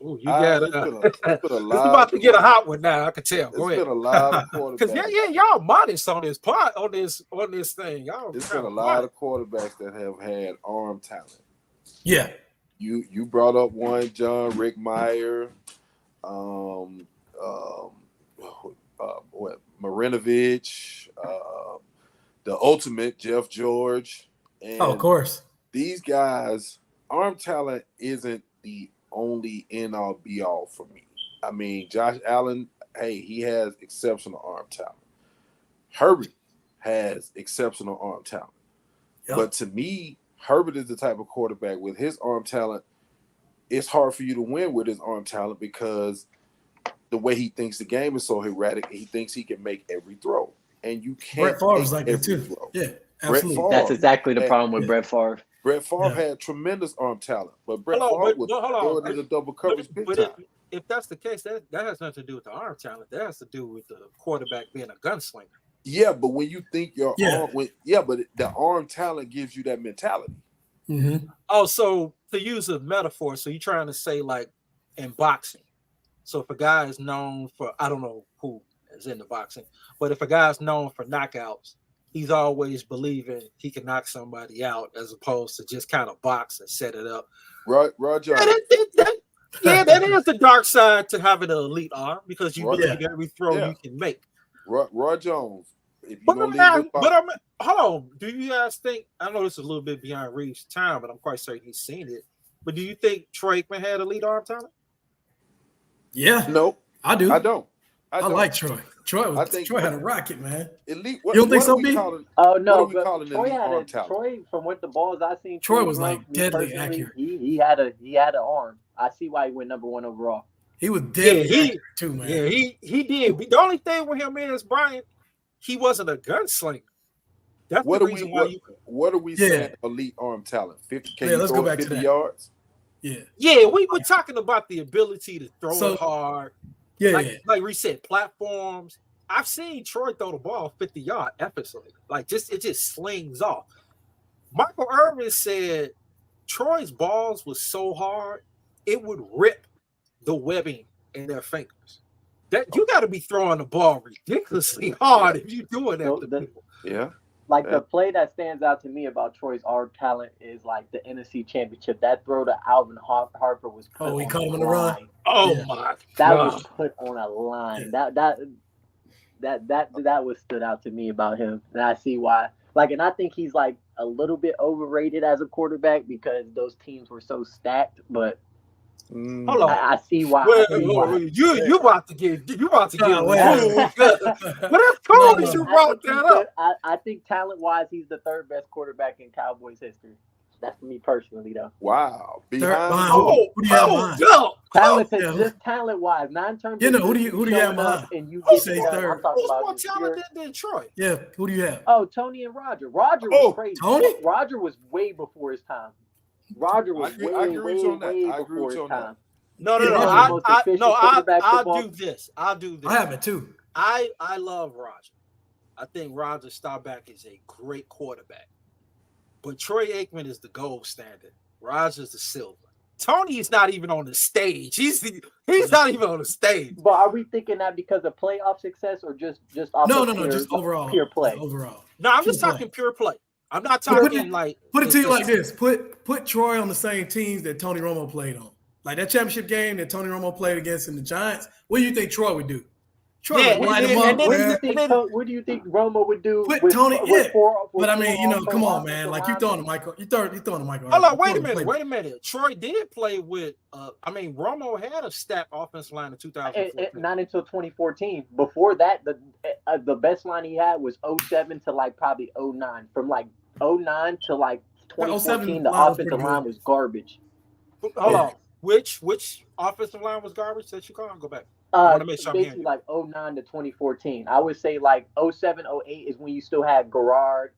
Ooh, you got it's been a lot. It's about to get a hot one now. I can tell. Go ahead. It's been a lot of quarterbacks. Because y'all modest on this part on this thing. Y'all. It's been a lot of quarterbacks that have had arm talent. Yeah. You brought up one, John Rick Meyer, Marinovich, the ultimate Jeff George, and of course, these guys' arm talent isn't the only end all be all for me. I mean, Josh Allen, hey, he has exceptional arm talent. Herbert has exceptional arm talent. Yep. But to me, Herbert is the type of quarterback with his arm talent. It's hard for you to win with his arm talent because the way he thinks the game is so erratic, he thinks he can make every throw. And you can't. Brett Favre was like that too. Throw. Yeah, absolutely. That's exactly the problem with Brett Favre. Brett Favre had tremendous arm talent, but Brett Favre was throwing in a double coverage big time. If that's the case, that has nothing to do with the arm talent. That has to do with the quarterback being a gunslinger. Yeah, but when you think your arm, but the arm talent gives you that mentality. Mm-hmm. Oh, so to use a metaphor, so you're trying to say like in boxing. So if a guy is known for, I don't know who is in the boxing, but if a guy's known for knockouts, he's always believing he can knock somebody out as opposed to just kind of box and set it up. Right, Roger. That is the dark side to having an elite arm because you believe every throw you can make. Roy Jones. Hold on. Do you guys think? I know this is a little bit beyond Reeves' time, but I'm quite certain he's seen it. But do you think Troy Aikman had elite arm talent? Yeah. No, I do. I don't. I like Troy. Troy had a rocket, man. Elite. You don't think so, B? Oh no, but Troy, from what the balls I seen, Troy was like deadly accurate. He had an arm. I see why he went number 1 overall. He was deadly accurate too, man. Yeah, he did. The only thing with him is Brian, he wasn't a gunslinger. That's the reason why what are we saying? Elite arm talent. 50. Let's go back 50 to that. yards. Yeah, we were talking about the ability to throw it hard. Like we said, platforms. I've seen Troy throw the ball 50 yards effortlessly. Like it just slings off. Michael Irvin said Troy's balls was so hard it would rip the webbing in their fingers. That you got to be throwing the ball ridiculously hard if you're doing that to people. Yeah. The play that stands out to me about Troy's arm talent is like the NFC Championship. That throw to Alvin Harper was he caught him on the run. Oh my God. That was put on a line. That was stood out to me about him, and I see why. And I think he's like a little bit overrated as a quarterback because those teams were so stacked. But hold on, I see why. You about to get But that's cool that you brought that up. I think talent-wise, he's the third best quarterback in Cowboys history. That's for me personally, though. Wow. Who do you have behind? Just talent-wise, not in terms of who do you have behind? And you Who's third? Who's more talented than Troy? Yeah, who do you have? Oh, Tony and Roger. Roger was crazy. Tony? Roger was way before his time. Roger was way before his time. No. I'll do this. I have it too. I love Roger. I think Roger Staubach is a great quarterback. But Troy Aikman is the gold standard. Roger's the silver. Tony is not even on the stage. He's not even on the stage. But are we thinking that because of playoff success or just off just overall pure play? Overall. No, I'm just talking pure play. I'm not talking put it to you like this. Put Troy on the same teams that Tony Romo played on. Like that championship game that Tony Romo played against in the Giants. What do you think Troy would do? Troy Yeah, would light him and up, then- man. What do you think Romo would do Put with Tony, with yeah. four? But I mean, you know, come on, offensive man. Like you linemen? throwing the Michael. You throwing the Michael. Hold on, You wait a throwing the minute, playbook. wait a minute. Troy did play with. I mean, Romo had a stacked offensive line in 2014. Not until 2014. Before that, the best line he had was 07 to like probably 09. From like 09 to like 2014, the line was offensive pretty line good. was garbage. Hold on, which offensive line was garbage that you call? Go back. I want to make sure I'm hearing Basically you. like 09 to 2014. I would say like 07, 08 is when you still had Garrard,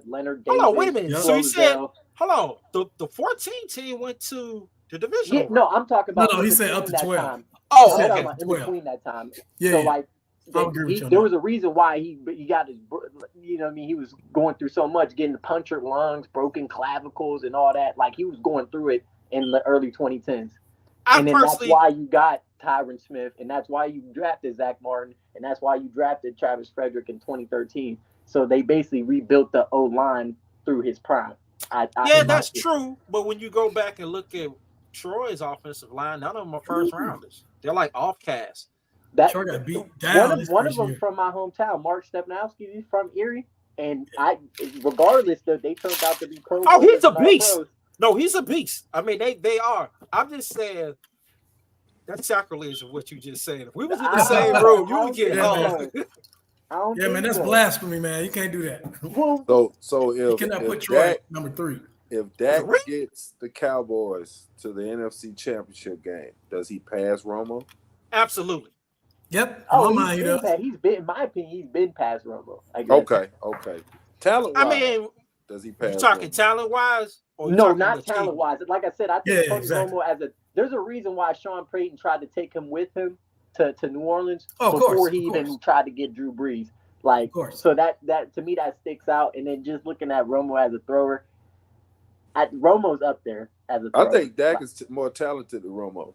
Leonard Davis. Hold on, wait a minute. So you said, Roselle. hold on, the 14 team went to the division. Yeah, no, I'm talking about. No, in he said up between to that 12. time. Oh, I'm okay. talking about in 12. between that time. Yeah, So yeah. like, I agree with you on there that. was a reason why he got his, you know what I mean, he was going through so much, getting punctured lungs, broken clavicles, and all that. Like he was going through it in the early 2010s. And then that's why you got Tyron Smith, and that's why you drafted Zach Martin, and that's why you drafted Travis Frederick in 2013. So they basically rebuilt the O-line through his prime. Yeah, that's true. But when you go back and look at Troy's offensive line, none of them are first rounders. They're like offcasts. Troy got beat down. One of them from my hometown, Mark Stepnowski, he's from Erie, and regardless, they turned out to be pro. Oh, he's a pros. beast. No, he's a beast. I mean, they are. I'm just saying that's sacrilege of what you just said. If we was in the same room, you would get hung. Yeah, man, that's blasphemy, man. You can't do that. So you if cannot put Dak, Troy at number 3. if Dak gets the Cowboys to the NFC Championship game, does he pass Romo? Absolutely. Yep. He's been, in my opinion, he's been past Romo. I guess. Okay. Talent wise, I mean, does he pass? You talking Romo? talent wise? No, not talent wise. Like I said, I think Tony exactly. Romo there's a reason why Sean Payton tried to take him with him to New Orleans before he even tried to get Drew Brees. Like, so that to me that sticks out. And then just looking at Romo as a thrower, Romo's up there as a thrower. I think Dak is more talented than Romo.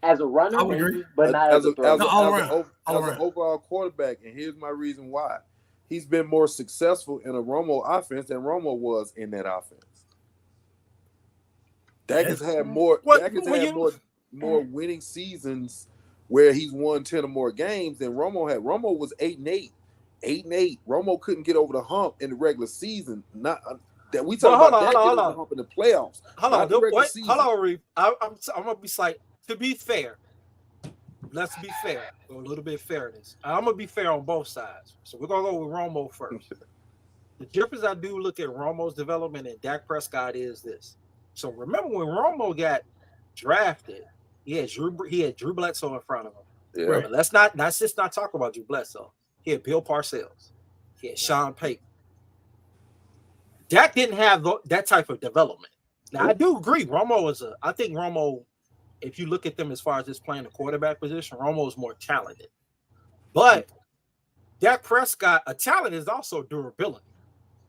As a runner, maybe, but not as a thrower. As an overall quarterback, and here's my reason why. He's been more successful in a Romo offense than Romo was in that offense. Dak has had more more winning seasons where he's won 10 or more games than Romo had. Romo was 8-8. Romo couldn't get over the hump in the regular season. Not that we talk about Dak getting over the hump in the playoffs. Hold on, Reeve. I'm gonna be like, to be fair. Let's be fair. A little bit of fairness. I'm gonna be fair on both sides. So we're gonna go with Romo first. The difference I do look at Romo's development and Dak Prescott is this. So remember when Romo got drafted, he had Drew Bledsoe in front of him. Yeah. Remember, let's just not talk about Drew Bledsoe. He had Bill Parcells. He had Sean Payton. Dak didn't have that type of development. Now I do agree. I think Romo, if you look at them as far as just playing the quarterback position, Romo is more talented. But Dak Prescott, a talent is also durability.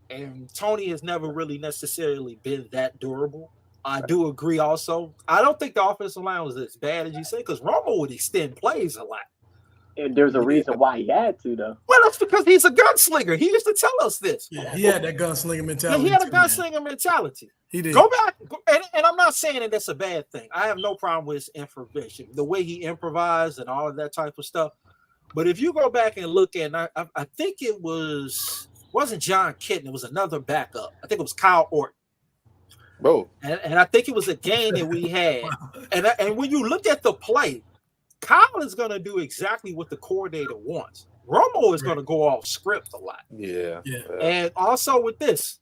And Tony has never really necessarily been that durable. I do agree also. I don't think the offensive line was as bad as you say, because Romo would extend plays a lot. And there's a reason why he had to, though. Well, that's because he's a gunslinger. He used to tell us this. Yeah, he had that gunslinger mentality. Yeah, he had a gunslinger mentality. He did. Go back, and I'm not saying that that's a bad thing. I have no problem with his improvisation, the way he improvised and all of that type of stuff. But if you go back and look at, I think it wasn't John Kitten. It was another backup. I think it was Kyle Orton. Bro. And I think it was a game that we had. And when you look at the play, Kyle is going to do exactly what the coordinator wants. Romo is going to go off script a lot. Yeah. And also with this,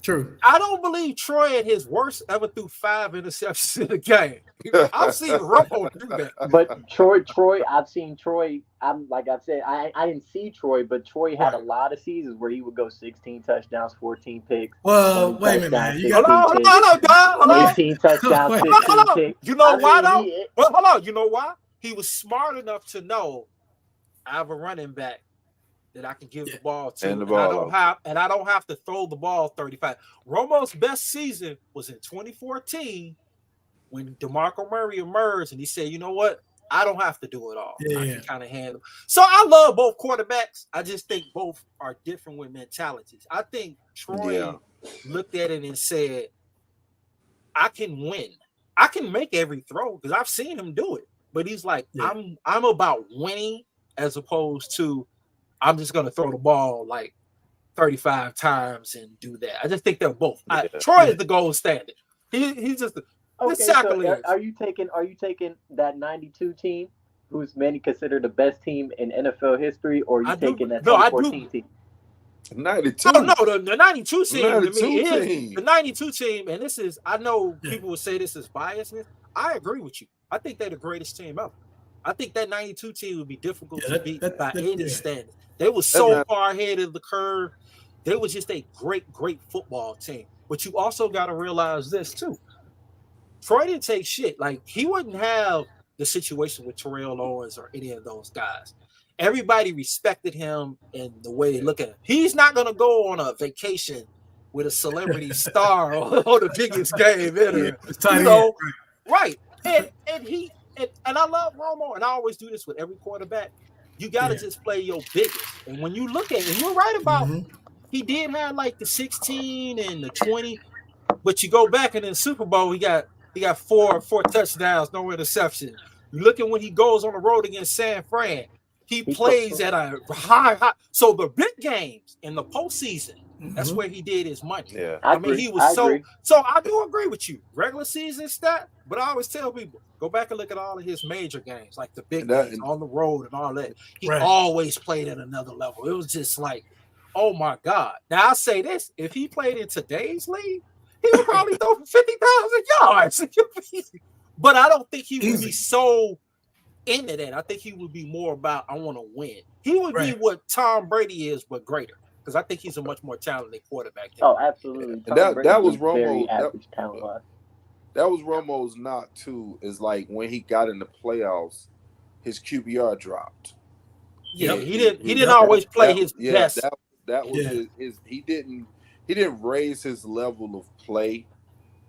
true. I don't believe Troy at his worst ever threw 5 interceptions in a game. I've seen Romo do that. But Troy, I've seen Troy. Like I've said, I didn't see Troy, but Troy had a lot of seasons where he would go 16 touchdowns, 14 picks. Well, wait a minute, man. Hold on. 18 touchdowns, 15 picks. You know why though? Well, hold on. You know why? He was smart enough to know I have a running back that I can give the ball to, and I don't have to throw the ball 35. Romo's best season was in 2014 when DeMarco Murray emerged, and he said, "You know what? I don't have to do it all. I can kind of handle." So I love both quarterbacks. I just think both are different with mentalities. I think Troy looked at it and said, "I can win. I can make every throw because I've seen him do it." But he's like, I'm about winning as opposed to I'm just going to throw the ball like 35 times and do that. I just think they're both. Troy is the gold standard. He's just so are you taking that 92 team, who's many consider the best team in NFL history, or are you taking that 2014 team? 92. No, the 92 team. 92 to me team. The 92 team, and this is, I know people will say this is biasness. I agree with you. I think they're the greatest team ever. I think that 92 team would be difficult to beat by any standard. They were so far ahead of the curve. They was just a great football team. But you also got to realize this too. Troy didn't take shit. Like, he wouldn't have the situation with Terrell Owens or any of those guys. Everybody respected him and the way they look at him. He's not going to go on a vacation with a celebrity star on the biggest game ever. Right. And I love Romo, and I always do this with every quarterback. You got to just play your biggest. And when you look at it, you're right about he did have like the 16 and the 20, but you go back and in the Super Bowl, he got four touchdowns, no interception. You look at when he goes on the road against San Fran, he plays at a high. So the big games in the postseason, that's where he did his money. Yeah, I mean, he was so I do agree with you. Regular season stat, but I always tell people, go back and look at all of his major games, like the big games on the road and all that. He always played at another level. It was just like, oh my God. Now I say this, if he played in today's league, he would probably throw for 50,000 yards. But I don't think he would be so into that. I think he would be more about, I want to win. He would be what Tom Brady is, but greater. Because I think he's a much more talented quarterback. Absolutely. That was Romo. That was Romo's knock too. Is like when he got in the playoffs, his QBR dropped. Yeah, he didn't always play his best. That was his. He didn't raise his level of play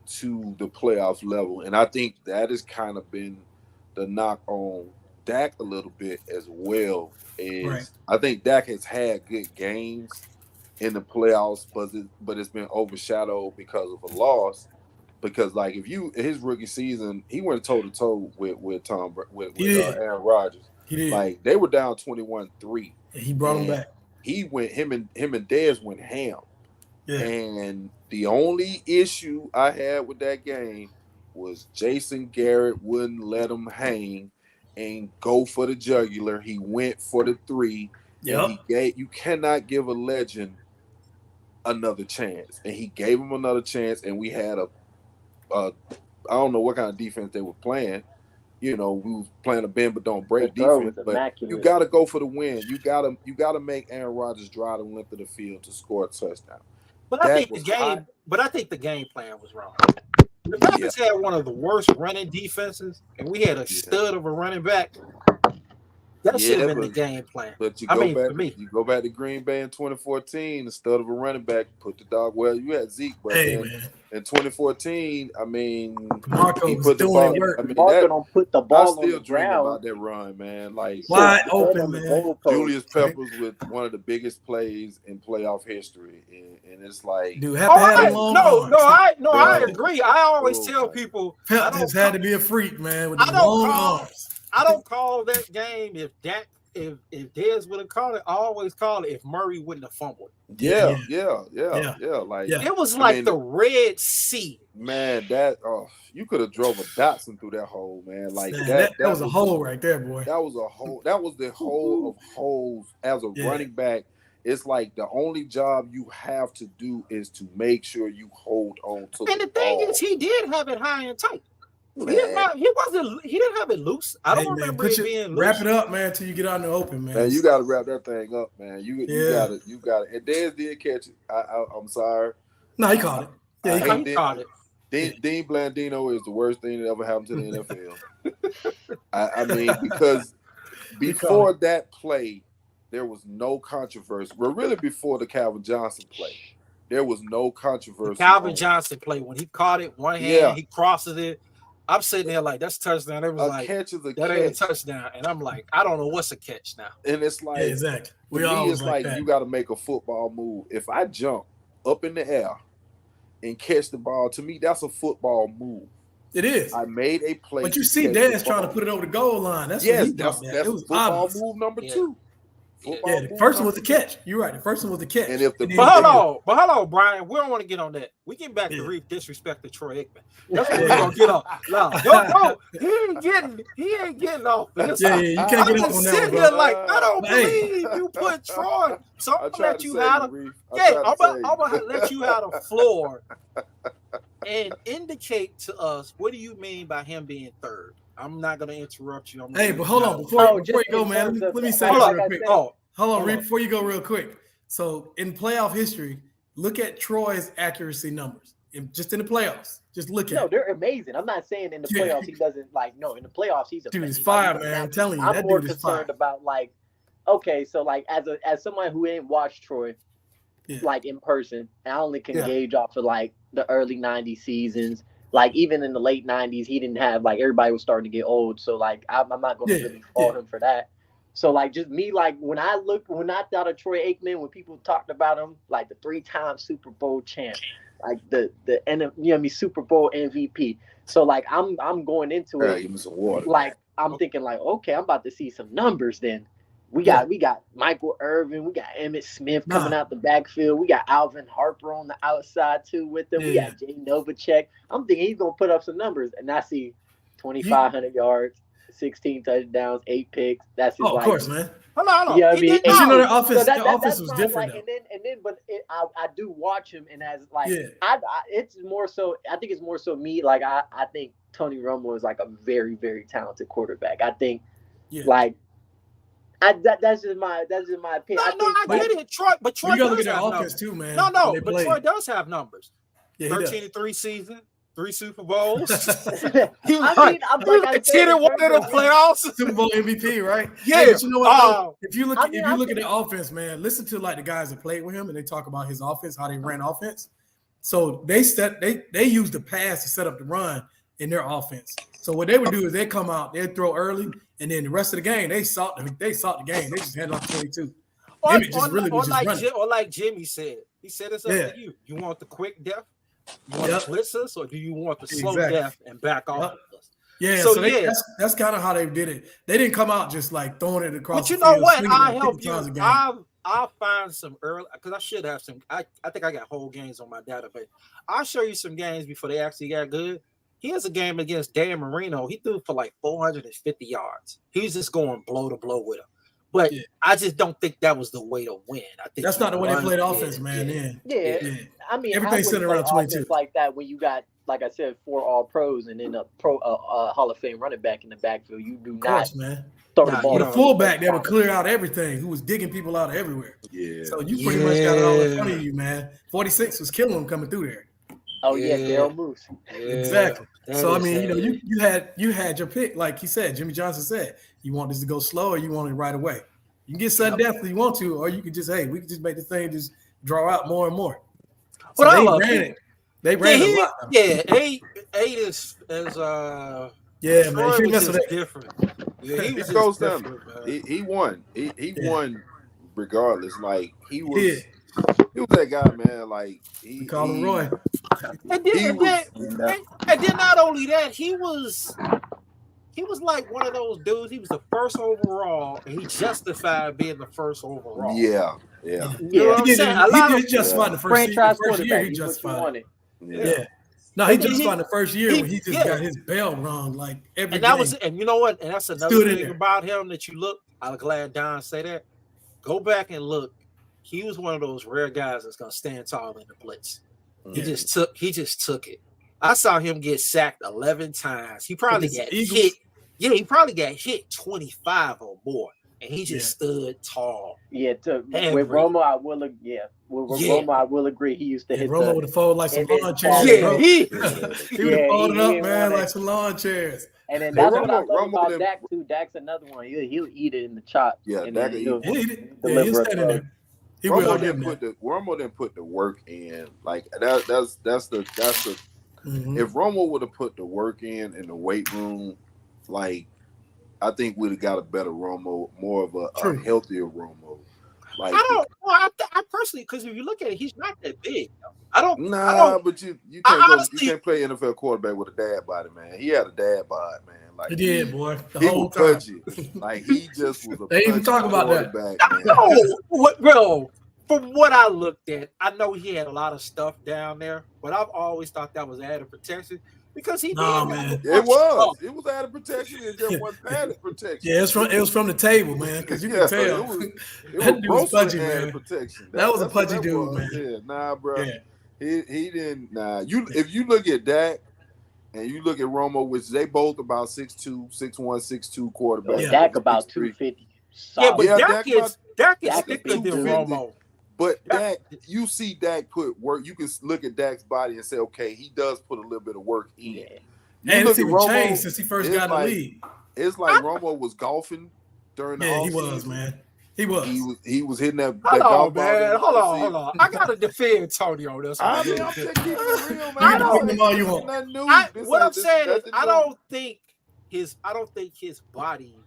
to the playoff level, and I think that has kind of been the knock on Dak a little bit as well. I think Dak has had good games in the playoffs, but it's been overshadowed because of a loss. Because like his rookie season, he went toe to toe with Aaron Rodgers. He did. Like they were down 21-3. He brought him back. Him and Dez went ham. Yeah. And the only issue I had with that game was Jason Garrett wouldn't let him hang and go for the jugular. He went for the 3. Yep. You cannot give a legend another chance. And he gave him another chance, and we had I don't know what kind of defense they were playing. You know, we was playing a bend but don't break defense. But you got to go for the win. You got to make Aaron Rodgers drive the length of the field to score a touchdown. But I think the game plan was wrong. The Packers had one of the worst running defenses, and we had a stud of a running back. That should have been the game plan. But you go back to Green Bay in 2014, the stud of a running back, put the dog. Well, you had Zeke, but in 2014, I mean, Marco he was put the doing ball. work. I mean, Marco don't put the ball I on still the dream ground. about that run, man. Like wide open, man. Julius Peppers with one of the biggest plays in playoff history, and it's like, dude, I agree. I always tell people, Pep has had to be a freak, man, with the long arms. I don't call that game if Dez would have called it. I always call it if Murray wouldn't have fumbled. Yeah. Like it was like the Red Sea. Man, you could have drove a Datsun through that hole, man. Like that was a hole right there, boy. That was a hole. That was the hole of holes as a running back. It's like the only job you have to do is to make sure you hold on to the ball. And the thing is, he did have it high and tight. He didn't have it loose. I don't remember it being loose. Wrap it up, man, till you get out in the open, man. Man, you got to wrap that thing up, man. You got it. And Dez did catch it. I'm sorry. No, he caught it. Yeah, he caught it. Dean Blandino is the worst thing that ever happened to the NFL. I mean, because before that play, there was no controversy. Well, really, before the Calvin Johnson play, there was no controversy. The Calvin Johnson play, when he caught it, one hand, he crosses it. I'm sitting there like, that's touchdown. It was catch is a that catch. Ain't a touchdown. And I'm like, I don't know what's a catch now. And it's like, exactly. It's like you got to make a football move. If I jump up in the air and catch the ball, to me, that's a football move. It is. I made a play. But you see Dez trying to put it over the goal line. That's what he thought. That. It was football obvious. move number 2. Yeah, the first one was the catch. You're right. The first one was the catch. And if the but hold on, Brian. We don't want to get on that. We get back to Reef disrespect to Troy Aikman. That's what we're gonna get on. No, he ain't getting off this. Yeah, you can't get up on that. Sitting here like, I don't believe you put Troy. So I'm gonna let you have I'm gonna let you have the floor and indicate to us what do you mean by him being third. I'm not going to interrupt you. Hey, but hold on. Before you go, man, let me say this real quick. Hold on, Reed, before you go real quick. So in playoff history, look at Troy's accuracy numbers. Just in the playoffs. Just look at No, they're amazing. I'm not saying in the playoffs he doesn't in the playoffs he's amazing. Dude, he's fire, man. I'm telling you, I'm more concerned about okay, so as someone who ain't watched Troy in person, I only can gauge off of the early 90s seasons. Even in the late 90s, he didn't have everybody was starting to get old. So I'm not going to really fault him for that. So just me, when I thought of Troy Aikman, when people talked about him, the 3-time Super Bowl champ, the Super Bowl MVP. So I'm going into it. Give me some water. I'm thinking okay, I'm about to see some numbers then. We got Michael Irvin, we got Emmitt Smith coming out the backfield, we got Alvin Harper on the outside too with them, we got Jay Novacek. I'm thinking he's gonna put up some numbers, and I see 2,500 yards, 16 touchdowns, 8 picks. That's his of course, man. Hold on. Yeah, I mean, the offense, the offense was different. I do watch him, and as it's more so. I think it's more so me. I think Tony Romo is a very, very talented quarterback. I think that's just my opinion. I get it. Troy does have offense too, man. But Troy does have numbers. 13-3 season, 3 Super Bowls. He was 10-1 in the playoffs. Super Bowl MVP, right? Yeah. Hey, but you know what? If you look at the offense, man, listen to the guys that played with him, and they talk about his offense, how they ran offense. So they used the pass to set up the run in their offense. So what they would do is they come out, they throw early, and then the rest of the game they sought the game. They just had 22. Or like Jimmy said, he said it's up to you. You want the quick death? You want to blitz us, or do you want the slow death and back off us? Yeah, so that's kind of how they did it. They didn't come out just throwing it across. But you know what? I'll help you. I'll find some early, because I should have some. I think I got whole games on my database. I'll show you some games before they actually got good. He has a game against Dan Marino. He threw for 450 yards. He was just going blow to blow with him. But I just don't think that was the way to win. I think that's not the way they played offense, man. Yeah. I mean, everything's centered around 22. Like that when you got, like I said, 4 All-Pros and then a Hall of Fame running back in the backfield. You do not throw the ball. With a fullback that would clear out everything, who was digging people out of everywhere. Yeah. So you pretty much got it all in front of you, man. 46 was killing him coming through there. Oh yeah, Daryl Moose. Exactly. So I mean, you had your pick, like he said, Jimmy Johnson said. You want this to go slow, or you want it right away. You can get sudden death if you want to, or you can just we can just make the thing just draw out more and more. So well, they ran a lot. Yeah, 8 is yeah, man. He mess with that. Different. Yeah, he was goes down. He won. He won regardless. He was. He was that guy, man. We call him Roy. And then not only that, he was like one of those dudes. He was the first overall, and he justified being the first overall. Yeah. You know what I'm saying? He did justify the first year. He justified it. Yeah. No, he justified the first year when he just got his bell rung every and that game. And you know what? And that's another thing about him that you look. I'm glad Don say that. Go back and look. He was one of those rare guys that's gonna stand tall in the blitz. He just took it. I saw him get sacked 11 times. He probably got hit. Yeah, he probably got hit 25 or more, and he just stood tall. Yeah, with Romo, I will. Romo, I will agree. He used to hit. Romo would have folded like some lawn chairs. Yeah, he would have folded up, man, like some lawn chairs. And then that's what I love about Dak too. Dak's another one. He'll eat it in the chop. Yeah, Dak will eat it. He'll stand in there. Romo didn't put the work in. That's the. If Romo would have put the work in the weight room, I think we'd have got a better Romo, more of a healthier Romo. Like I don't. Well, I personally, because if you look at it, he's not that big. I don't. But you can't play NFL quarterback with a dad body, man. He had a dad bod, man. Like he did, boy. The he whole was time. pudgy. Like he just was a They even talk about that. Man. No, bro. From what I looked at, I know he had a lot of stuff down there, but I've always thought that was added protection because he. Man. It was added protection. It just wasn't added protection. Yeah, it was from the table, man. Because you can tell it was pudgy, man. Protection. That was a pudgy dude, man. Yeah, nah, bro. Yeah. He didn't. Nah, if you look at Dak and you look at Romo, which they both about 6'2", 6'1", 6'2" quarterbacks. Yeah. Dak about 250. Yeah, but Dak is Dak thicker is than 250. Romo. But Dak, you see Dak put work. You can look at Dak's body and say, okay, he does put a little bit of work in. Yeah. And it's even changed since he first got in the league. It's like Romo was golfing during the offseason. He was, man. He was hitting that golf ball. Hold on. I gotta defend Tony on this one. I'm just keeping it real, man. You can defend him all you want. What I'm saying is, I don't think his body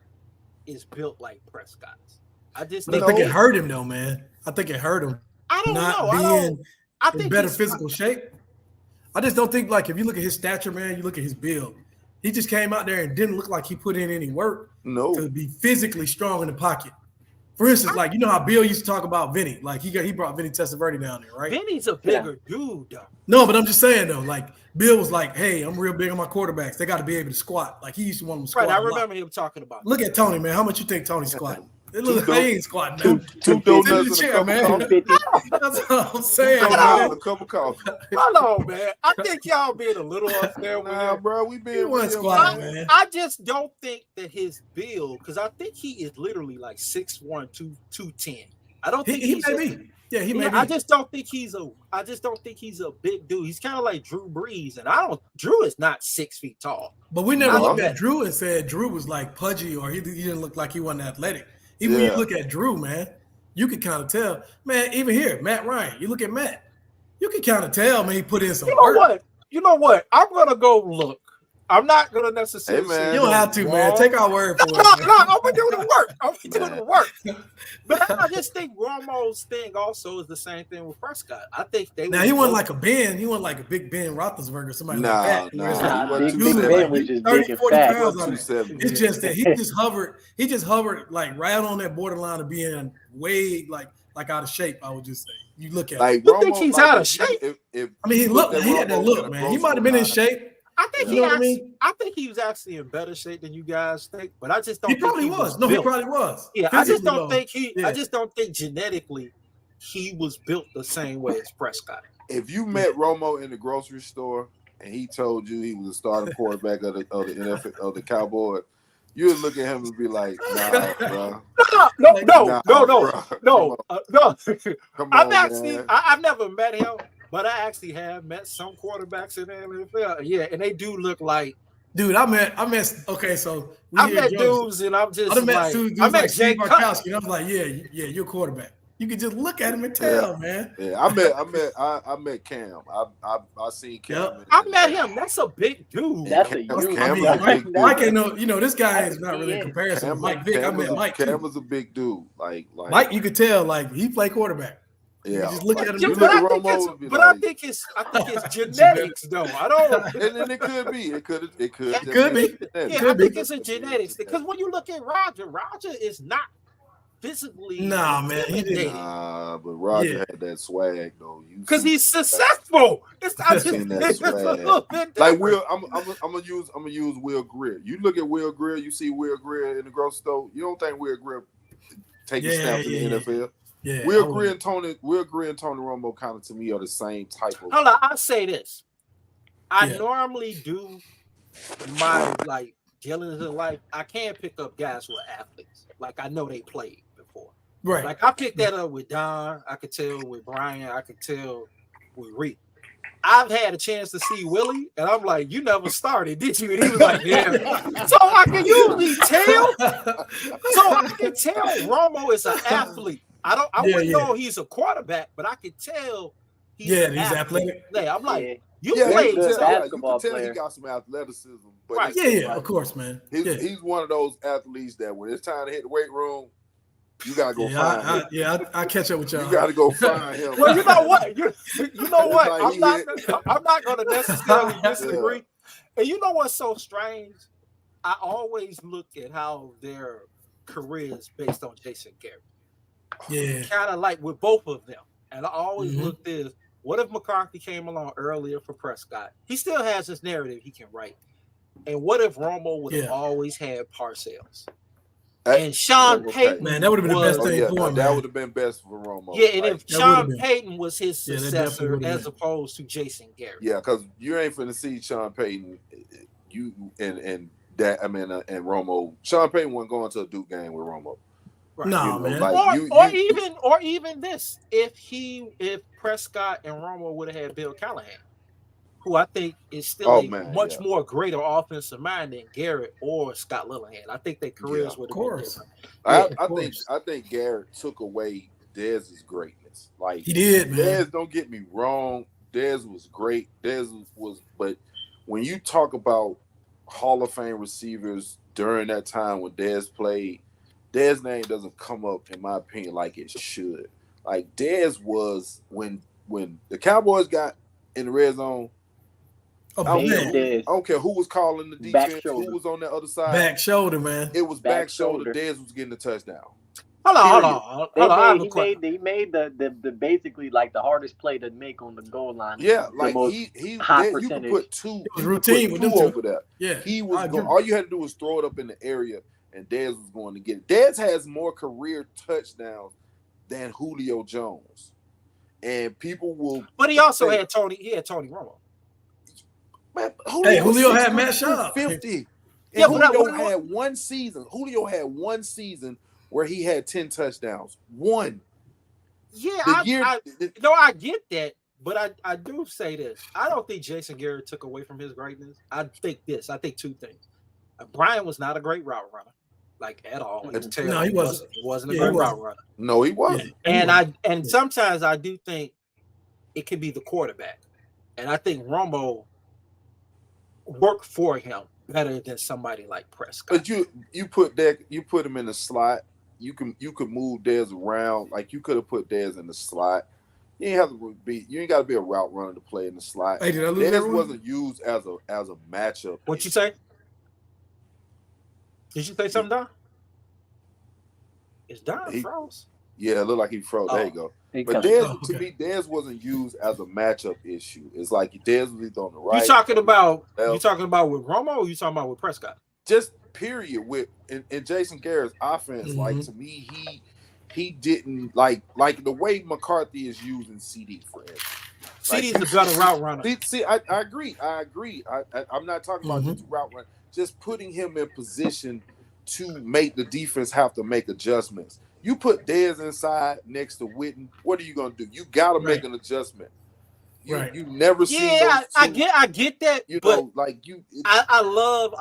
is built like Prescott's. I think it hurt him though, man. I think it hurt him. I don't not know. Being in better physical shape. I just don't think, like, if you look at his stature, man, you look at his build. He just came out there and didn't look like he put in any work to be physically strong in the pocket. For instance, like, you know how Bill used to talk about Vinny. Like, he brought Vinny Testaverde down there, right? Vinny's a bigger dude, though. No, but I'm just saying, though, like, Bill was like, hey, I'm real big on my quarterbacks. They got to be able to squat. Like, he used to want them to squat. Right, I remember him talking about that. Look at Tony, man. How much you think Tony squatting? It looks like he ain't squatting, man. Two donuts and a cup of coffee. That's what I'm saying, man. A cup of coffee. Hold on, man. I think y'all being a little unfair with him. Bro, we being squatting, man. I just don't think that his build, because I think he is literally like 6'1", 210. I don't think he may be. Yeah, he may be. I just don't think he's a big dude. He's kind of like Drew Brees, and Drew is not 6 feet tall. But we never looked at Drew and said Drew was like pudgy or he didn't look like he wasn't athletic. Even when you look at Drew, man, you can kind of tell. Man, even here, Matt Ryan, you look at Matt, you can kind of tell, man, he put in some work. You know what? I'm going to go look. I'm not going to necessarily say you don't have to, man. Take our word for it. No, I'm going to do the work. But I just think Romo's thing also is the same thing with Prescott. I think he wasn't like a Ben. He wasn't like a big Ben Roethlisberger, somebody like that. Big Ben was just 30, 40 pounds on it. It's just that he just hovered like right on that borderline of being way like out of shape, I would just say. You look at like you think he's out of shape? He had that look, man. He might have been in shape. I think I think he was actually in better shape than you guys think, but I just don't. He probably was. No, he probably was. Yeah, I just don't think I just don't think genetically he was built the same way as Prescott. If you met Romo in the grocery store and he told you he was a starting quarterback of the NFL of the Cowboys, you would look at him and be like, "Nah, bro." No. Come on, I've never met him. But I actually have met some quarterbacks in the NFL. Yeah, and they do look like. Dude, I met. Okay, so I met dudes, and I'm just I met Jay Markowski, and I was like, yeah, you're a quarterback. You can just look at him and tell, man. Yeah, I met Cam. I seen Cam. Yep. I met him. That's a big dude. That's a huge. Mike ain't no. This guy is not really a comparison to Mike Vick. I met Mike. Cam was a big dude. Like Mike, you could tell like he played quarterback. Yeah, just look at him. I think it's genetics, though. I don't. And it could be. It could be. Yeah, I think it's a genetics because when you look at Roger is not physically. Nah, man, he didn't. But Roger had that swag though. Because he's successful. Like Will, I'm gonna use Will Greer. You look at Will Greer, you see Will Greer in the grocery store. You don't think Will Greer taking snaps in the NFL? Yeah, Will Greer and Tony Romo kind of to me are the same type of. Hold on, I'll say this. I normally do my dealings in life. I can pick up guys who are athletes. Like I know they played before. Right. Like I picked that up with Don. I could tell with Brian. I could tell with Reed. I've had a chance to see Willie, and I'm like, you never started, did you? And he was like, yeah. So I can usually tell. Romo is an athlete. I wouldn't know he's a quarterback, but I could tell he's athletic. Yeah, I'm like, you played basketball player. He got some athleticism. But right. Yeah, of course, man. He's one of those athletes that when it's time to hit the weight room, You gotta go find him. I catch up with y'all. You gotta go find him. Well, you know what? You know what? I'm not going to necessarily disagree. Yeah. And you know what's so strange? I always look at how their career is based on Jason Garrett. Yeah. Kind of like with both of them. And I always looked at what if McCarthy came along earlier for Prescott? He still has his narrative he can write. And what if Romo would have always had Parcells? And Sean Payton, man, that would have been the best thing for him. That would have been best for Romo. Yeah, and if Sean Payton was his successor as opposed to Jason Garrett. Yeah, because you ain't finna see Sean Payton, and Romo. Sean Payton wasn't going to a Duke game with Romo. Right. No, man. Like, or even this, if Prescott and Romo would have had Bill Callahan, who I think is still much more greater offensive mind than Garrett or Scott Linehan. I think their careers would have been different. I think Garrett took away Dez's greatness. Like he did, man. Dez, don't get me wrong, Dez was great. But when you talk about Hall of Fame receivers during that time when Dez played, Dez's name doesn't come up, in my opinion, like it should. Like Dez was when the Cowboys got in the red zone. I don't care who was calling the defense, who was on the other side. Back shoulder, man. It was back shoulder. Dez was getting the touchdown. Hold on. He made the basically like the hardest play to make on the goal line. Yeah, like you could put two. It was routine with two them over there. Yeah, he was going. All you had to do was throw it up in the area, and Dez was going to get it. Dez has more career touchdowns than Julio Jones, and people will. But he also had Tony. He had Tony Romo. Man, Julio had Matt Schaub. 50. And Julio had one season. Julio had one season where he had 10 touchdowns. One. Yeah, I get that, but I do say this. I don't think Jason Garrett took away from his greatness. I think two things. Brian was not a great route runner, like at all. No, he wasn't. He wasn't a great route runner. No, he wasn't. And sometimes I do think it could be the quarterback, and I think Romo work for him better than somebody like Prescott. But you put him in the slot. You could move Dez around. Like you could have put Dez in the slot. You ain't got to be a route runner to play in the slot. Hey, did I lose Dez wasn't used as a matchup. What you say? Did you say something, Don? Is Don froze? Yeah, it looked like he froze. There you go. But to me, Dez wasn't used as a matchup issue. It's like Dez was either on the right. You talking about with Romo, or you talking about with Prescott? Just period. With in Jason Garrett's offense, like to me, he didn't like the way McCarthy is using CD for instance. CD's the better route runner. See, I agree. I'm not talking about just route runner. Just putting him in position to make the defense have to make adjustments. You put Dez inside next to Witten, what are you gonna do? You gotta make an adjustment. You never see. Yeah, I get that. But I love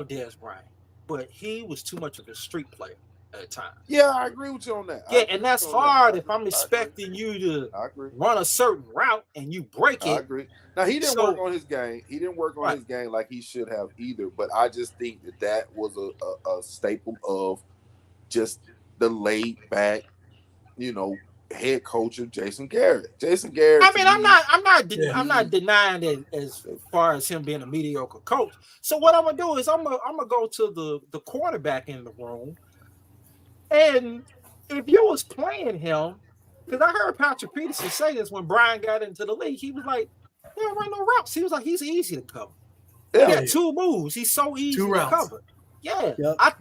Dez Bryant, but he was too much of a street player at the time. Yeah, I agree with you on that. Yeah, and that's hard if I'm expecting you to run a certain route and you break it. I agree. Now he didn't work on his game. He didn't work on his game like he should have either. But I just think that was a staple of just the laid back, head coach of Jason Garrett. Jason Garrett. I mean, I'm not denying it as far as him being a mediocre coach. So what I'm gonna do is I'm gonna go to the quarterback in the room, and if you was playing him, because I heard Patrick Peterson say this when Brian got into the league, he was like, "They don't run no routes." He was like, "He's easy to cover. He got two moves. He's so easy to cover." Yeah, yep. I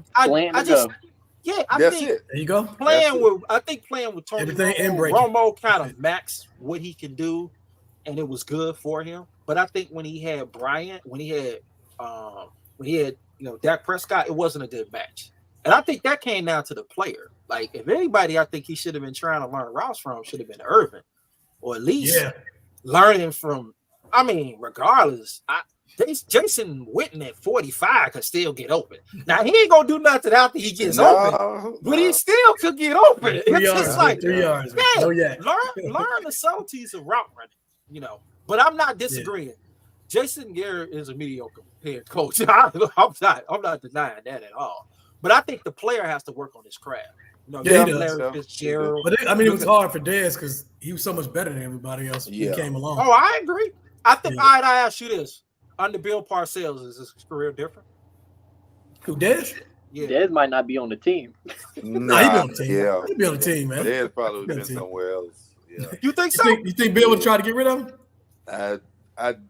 That's think it. There you go. Playing with Tony Romo kind of maxed what he can do, and it was good for him. But I think when he had Bryant, when he had Dak Prescott, it wasn't a good match. And I think that came down to the player. Like if anybody, I think he should have been trying to learn routes from should have been Irvin, or at least learning from. I mean, regardless, Jason Witten at 45 could still get open. Now he ain't gonna do nothing after he gets open, but he still could get open. It's just like 3 yards. Learn the subtleties of route running, But I'm not disagreeing. Jason Garrett is a mediocre head coach. I'm not denying that at all. But I think the player has to work on his craft. Yeah, he does. Larry Fitzgerald. But it was hard for Dez because he was so much better than everybody else when he came along. Oh, I agree. I think I ask you this: under Bill Parcells, is his career different? Who, Dez? Yeah. Dez might not be on the team. Nah, he'd be on the team. Yeah. He'd be on the team, man. Dez probably would have been somewhere else. Yeah. You think so? You think Bill would try to get rid of him?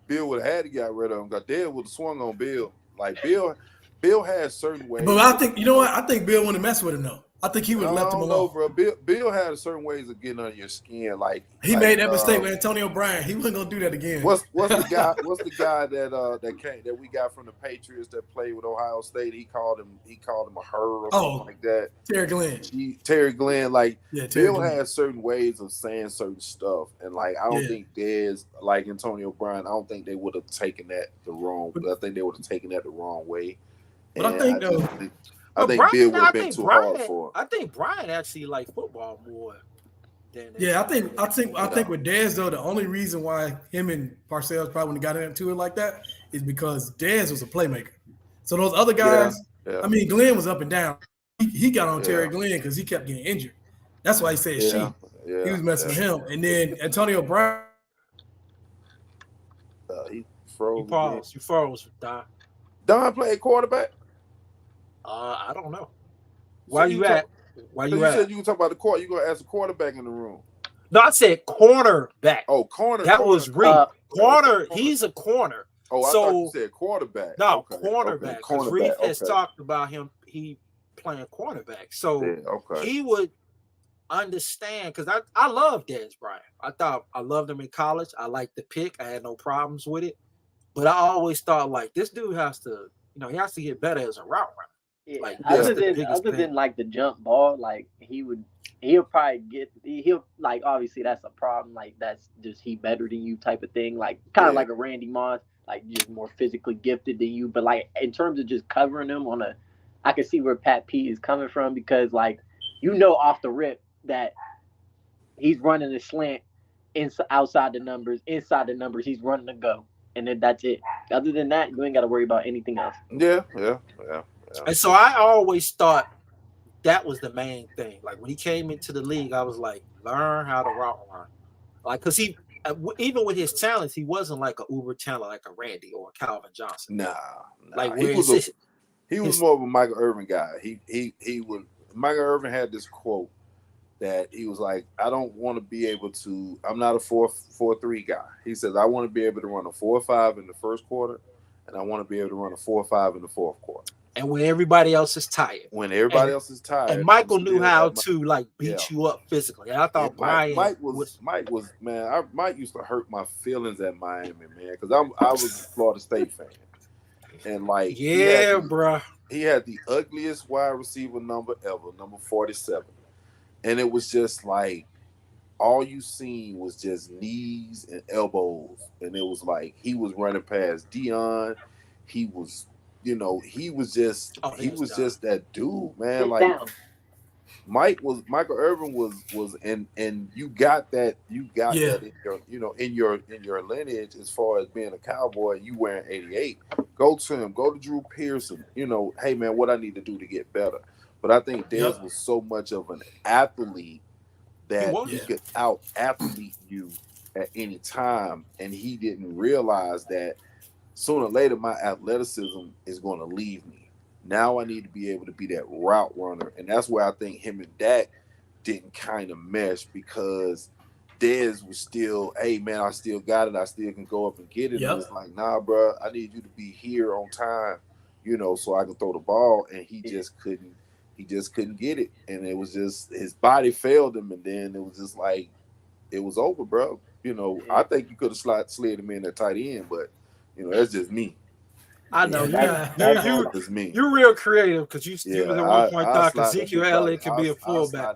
Bill would have had to get rid of him because Dez would have swung on Bill. Like Bill has certain ways. But I think I think Bill wouldn't mess with him though. I think he would have left him alone. Bro. Bill had a certain ways of getting under your skin. Like he made that mistake with Antonio Brown. He wasn't gonna do that again. What's the guy? What's the guy that we got from the Patriots that played with Ohio State? He called him a her or something like that. Terry Glenn. Terry Glenn. Like Terry Bill Glenn. has certain ways of saying certain stuff, and like I don't think Dez, like Antonio Brown, I don't think they would have taken that the wrong. I think they would have taken that the wrong way. But I think I think Bill would have been too hard for him. I think Brian actually liked football more than I think with Dez though, the only reason why him and Parcells probably wouldn't have got into it like that is because Dez was a playmaker. So those other guys, I mean, Glenn was up and down. He got on Terry Glenn because he kept getting injured. That's why he said he was messing with him. And then Antonio Brown. He froze. You froze, Don. Don played quarterback. I don't know. Why you at? You said you can talk about the court. You gonna ask a quarterback in the room? No, I said cornerback. Oh, corner. That was Reed. Corner. He's a corner. Oh, I thought you said quarterback. No, cornerback. Because Reed has talked about him. He playing cornerback, so he would understand. Because I love Dez Bryant. I loved him in college. I liked the pick. I had no problems with it. But I always thought like this dude has to, he has to get better as a route runner. Yeah. Like other than like the jump ball, like he'll probably like obviously that's a problem. Like that's just he better than you type of thing. Like kind of like a Randy Moss, like just more physically gifted than you. But like in terms of just covering him I can see where Pat P is coming from because like off the rip that he's running a slant outside the numbers, inside the numbers he's running a go, and then that's it. Other than that, you ain't got to worry about anything else. Yeah. And so I always thought that was the main thing. Like when he came into the league, I was like, learn how to route run. Like, because he, even with his talents, he wasn't like a uber talent like a Randy or a Calvin Johnson. Nah. Like he was more of a Michael Irvin guy. Michael Irvin had this quote that he was like, I don't want to be able to, I'm not a 4-3 guy. He says, I want to be able to run a 4-5 in the first quarter, and I want to be able to run a 4-5 in the fourth quarter. And when everybody else is tired. And Michael knew how to like beat you up physically. And I thought Mike was man. Mike used to hurt my feelings at Miami, man, because I was a Florida State fan, and like bro, he had the ugliest wide receiver number ever, number 47, and it was just like all you seen was just knees and elbows, and it was like he was running past Dion, he was. He was just that dude, man. Like Michael Irvin was and you got that in your lineage as far as being a Cowboy. You wearing 88. Go to him. Go to Drew Pearson. Hey man, what I need to do to get better. But I think Dez was so much of an athlete that he could out athlete you at any time, and he didn't realize that. Sooner or later, my athleticism is going to leave me. Now I need to be able to be that route runner. And that's where I think him and Dak didn't kind of mesh because Dez was still, hey, man, I still got it. I still can go up and get it. And it's like, nah, bro, I need you to be here on time, so I can throw the ball. And he just couldn't get it. And it was just, his body failed him. And then it was just like, it was over, bro. I think you could have slid him in that tight end, but that's just me. I know that's me. You're real creative because you at one point thought Ezekiel Elliott could be a fullback.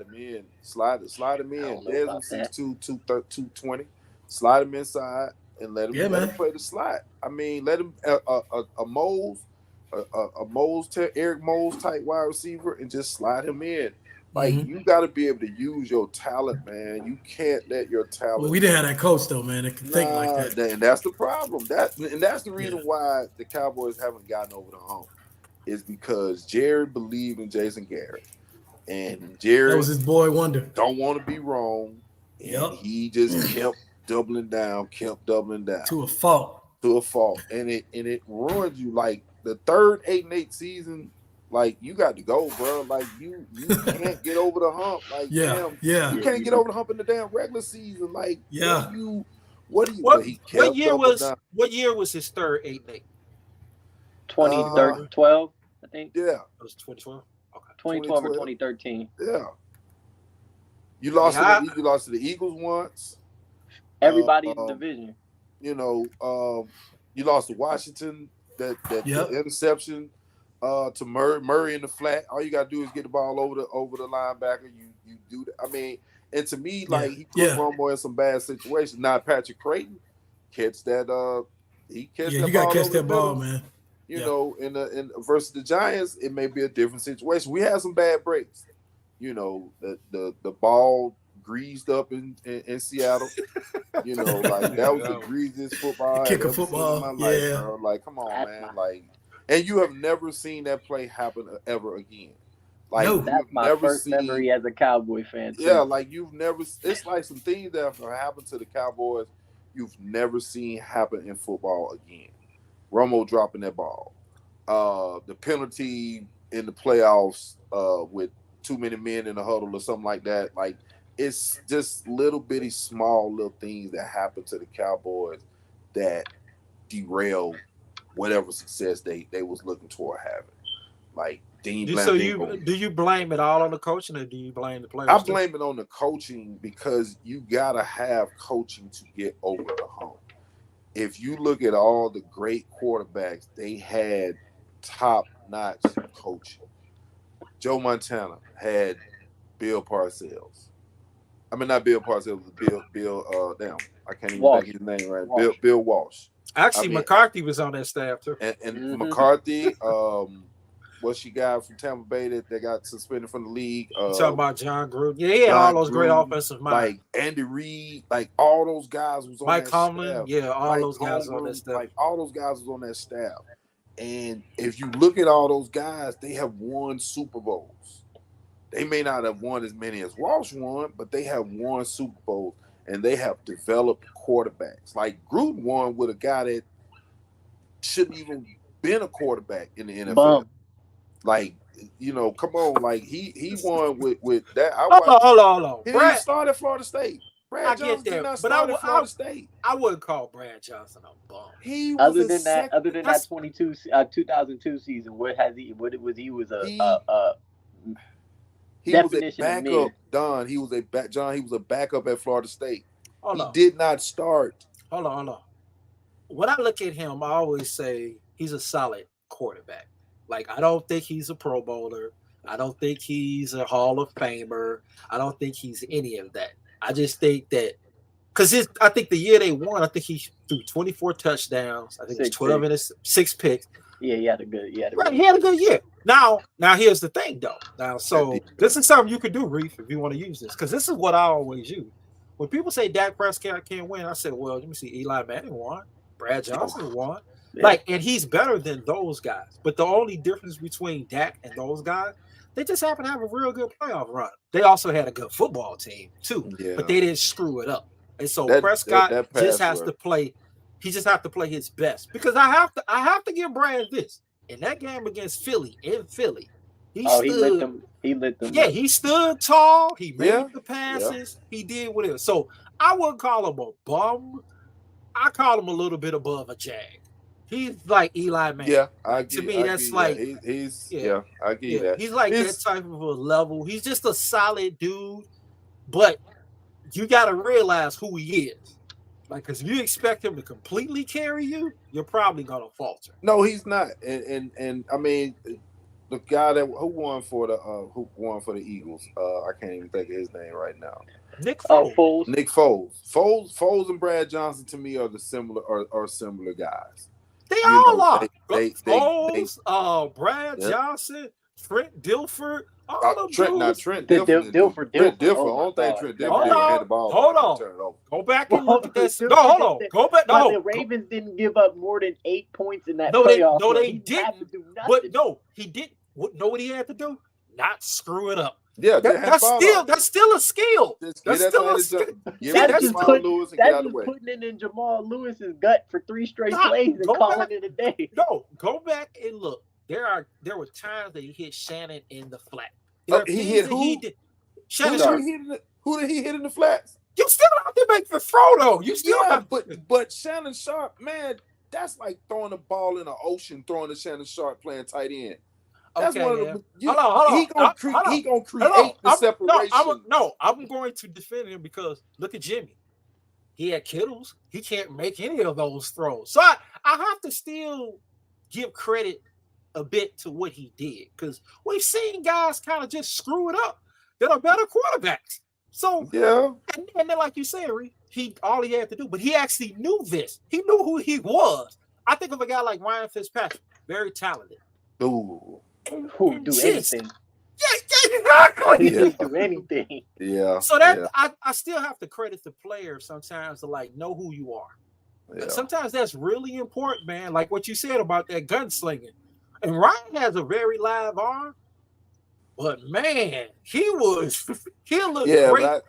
Slide him in. There's 6'2", 220. Slide him inside and let him play the slot. I mean, let him a Moles, Eric Moles type wide receiver, and just slide him in. Like you got to be able to use your talent, man. You can't let your talent. Well, we didn't have that coach though, man. That can think like that. And that's the problem. That's the reason why the Cowboys haven't gotten over the hump. Is because Jerry believed in Jason Garrett, And Jerry, that was his boy wonder. Don't want to be wrong. And he just kept doubling down to a fault. And it ruined you. Like the third 8-8 season, like you got to go, bro. Like you can't get over the hump. Like you can't get over the hump in the damn regular season. Like what year was his third 8-8? 2012, I think. Yeah. It was 2012. Okay. 2012 or 2013. Yeah. You lost to the Eagles once. Everybody in the division. You know, you lost to Washington. That interception to Murray in the flat. All you gotta do is get the ball over the linebacker. You do that. I mean, and to me, like he put Romo in some bad situations. Now Patrick Creighton catch that. He catch that ball. You gotta catch that ball, man. You know, in versus the Giants, it may be a different situation. We had some bad breaks. You know, the ball greased up in Seattle. You know, like that was the greasiest football kick a football. In my life, bro. Like, come on, man. Like, and you have never seen that play happen ever again. Like, that's my first memory as a Cowboy fan. Too. Yeah, like you've never. It's like some things that have happened to the Cowboys you've never seen happen in football again. Romo dropping that ball. The penalty in the playoffs with too many men in the huddle or something like that. Like, it's just little bitty small little things that happen to the Cowboys that derail whatever success they was looking toward having. Like, do you blame it all on the coaching or do you blame the players? I blame it on the coaching because you gotta have coaching to get over the hump. If you look at all the great quarterbacks, they had top-notch coaching. Joe Montana had Bill Parcells. I mean, not Bill Parcells, Bill. I can't even think his name right. Walsh. Bill Walsh. Actually, McCarthy was on that staff too. And McCarthy, what's she got from Tampa Bay that got suspended from the league? Talking about John Gruden. Yeah, he had all those great offensive minds. Like Andy Reid, like all those guys was on Mike that Tomlin, staff. Yeah, all those guys on that staff. Like all those guys was on that staff. And if you look at all those guys, they have won Super Bowls. They may not have won as many as Walsh won, but they have won Super Bowls, and they have developed quarterbacks. Like Gruden won with a guy that shouldn't even been a quarterback in the NFL. Like, you know, come on, like he won with that. Hold on. He didn't start at Florida State. Brad Johnson did not start at Florida State. I wouldn't call Brad Johnson a bum. He was other than that 2002 season, what was he? He was a backup. Don. He was a backup at Florida State. He did not start. Hold on. When I look at him, I always say he's a solid quarterback. Like, I don't think he's a Pro Bowler. I don't think he's a Hall of Famer. I don't think he's any of that. I just think that because I think the year they won, I think he threw 24 touchdowns. I think it's 12 and 6 picks. Yeah, he had a good year. He had a good year. Now here's the thing, though. This is something you could do, Reef, if you want to use this, because this is what I always use. When people say Dak Prescott can't win, I said, well, let me see. Eli Manning won. Brad Johnson won. Yeah. And he's better than those guys. But the only difference between Dak and those guys, they just happen to have a real good playoff run. They also had a good football team too, but they didn't screw it up. And so Prescott just has to play. He just has to play his best because I have to give Brad this. In that game against Philly, he lit them. Yeah, he stood tall. He made the passes. Yeah. He did whatever. So I wouldn't call him a bum. I call him a little bit above a jag. He's like Eli Manning. Yeah, I get that. He's like that type of a level. He's just a solid dude, but you got to realize who he is. Like, because if you expect him to completely carry you, you're probably gonna falter. No, he's not. And I mean, the guy who won for the Eagles, I can't even think of his name right now. Nick Foles. Nick Foles. Foles and Brad Johnson to me are similar guys. They all are. Foles, Brad Johnson, Trent Dilfer, all of them. Trent Dilfer. I don't think Trent Dilfer had the ball. Hold on. Go back and look at this. No, hold on. Go back. No. The Ravens didn't give up more than 8 points in that playoff. No, they didn't. But no, he didn't. Know what he had to do? Not screw it up. Yeah, that's still a skill. That's still a skill. That's just putting it in Jamal Lewis's gut for 3 straight plays and calling it a day. No, go back and look. There were times that he hit Shannon in the flat. He hit who? Shannon. Who did he hit in the flats? You still have to make the throw though. You still have, but Shannon Sharp, man, that's like throwing the ball in the ocean, throwing to Shannon Sharp playing tight end. That's okay, one of the. Hold on. He gonna create the separation. I'm going to defend him because look at Jimmy. He had Kittles. He can't make any of those throws. So I have to still give credit a bit to what he did because we've seen guys kind of just screw it up that are better quarterbacks. So yeah, and then like you said, all he had to do, but he actually knew this. He knew who he was. I think of a guy like Ryan Fitzpatrick, very talented. Ooh. Who do anything? Yeah, exactly. Do anything. Yeah. So that I still have to credit the player sometimes to like know who you are. Yeah. Sometimes that's really important, man. Like what you said about that gunslinging. And Ryan has a very live arm, but man, he'll look great.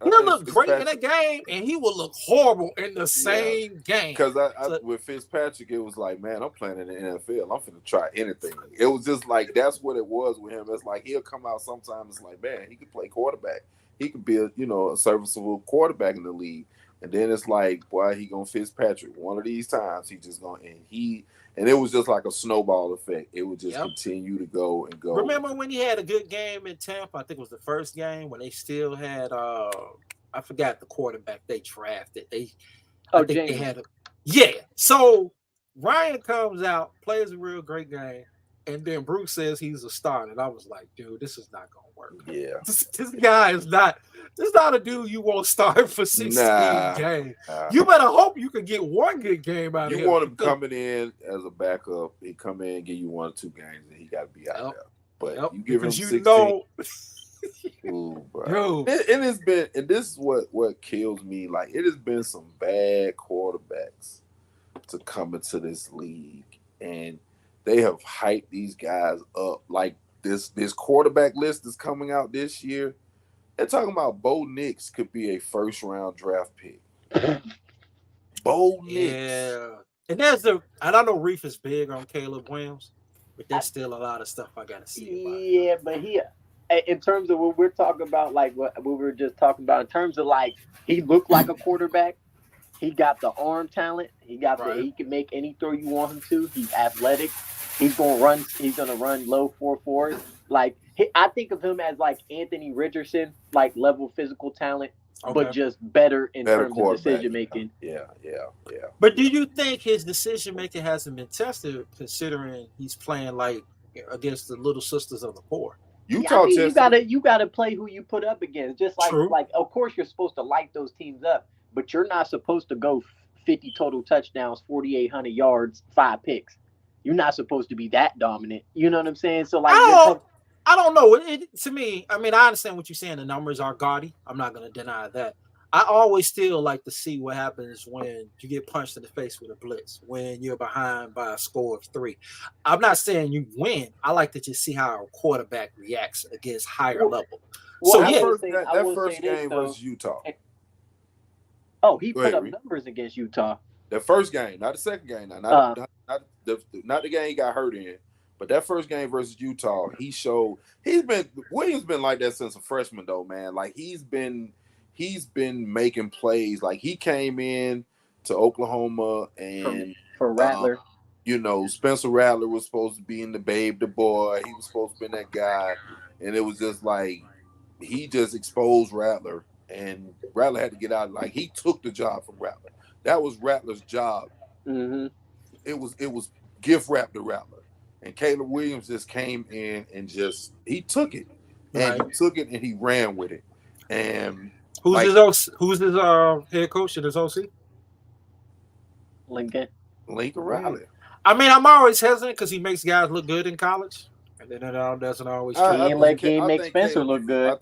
He'll look great in a game, and he will look horrible in the same game. Because with Fitzpatrick, it was like, man, I'm playing in the NFL. I'm finna try anything. It was just like that's what it was with him. It's like he'll come out sometimes. It's like, man, he could play quarterback. He could be a serviceable quarterback in the league. And then it's like, boy, he gonna Fitzpatrick. One of these times, he just gonna and it was just like a snowball effect. It would just continue to go and go. Remember when he had a good game in Tampa? I think it was the first game when they still had I forgot the quarterback they drafted. So Ryan comes out, plays a real great game, and then Bruce says he's a star, and I was like, dude, this is not gonna work. Yeah, this guy is not. This is not a dude you won't start for 16 games. You better hope you can get one good game out of him. You want him coming in as a backup. He come in, give you 1 or 2 games, and he got to be out there. But you give him 16. Ooh, bro. And it's been, and this is what kills me. Like it has been some bad quarterbacks to come into this league, and they have hyped these guys up. Like this quarterback list is coming out this year. They're talking about Bo Nix could be a first-round draft pick. Bo Nix. Yeah. And I don't know Reef is big on Caleb Williams, but there's still a lot of stuff I got to see about him. Yeah, but in terms of what we're talking about, like what we were just talking about, in terms of like he looked like a quarterback. He got the arm talent. He can make any throw you want him to. He's athletic. He's gonna run low 4.4s. Like I think of him as like Anthony Richardson, like level physical talent, but just better in terms of decision making. Yeah. But do you think his decision making hasn't been tested, considering he's playing like against the little sisters of the poor? You gotta play who you put up against. Just like of course you're supposed to light those teams up, but you're not supposed to go 50 total touchdowns, 4,800 yards, 5 picks. You're not supposed to be that dominant. You know what I'm saying? So like I don't know. To me, I mean, I understand what you're saying. The numbers are gaudy. I'm not going to deny that. I always still like to see what happens when you get punched in the face with a blitz, when you're behind by a score of 3. I'm not saying you win. I like to just see how a quarterback reacts against higher level. So that first game versus Utah. Oh, he put up numbers against Utah. The first game, not the second game. Not the game he got hurt in. But that first game versus Utah, Williams been like that since a freshman though, man. Like he's been making plays. Like he came in to Oklahoma and for Rattler. Spencer Rattler was supposed to be in the boy. He was supposed to be that guy. And it was just like he just exposed Rattler, and Rattler had to get out. Like he took the job from Rattler. That was Rattler's job. Mm-hmm. It was gift wrap to Rattler. And Caleb Williams just came in and he took it. And he took it and he ran with it. And who's his head coach and his OC? Lincoln Riley. I mean, I'm always hesitant because he makes guys look good in college. And then it doesn't always he make Spencer look good.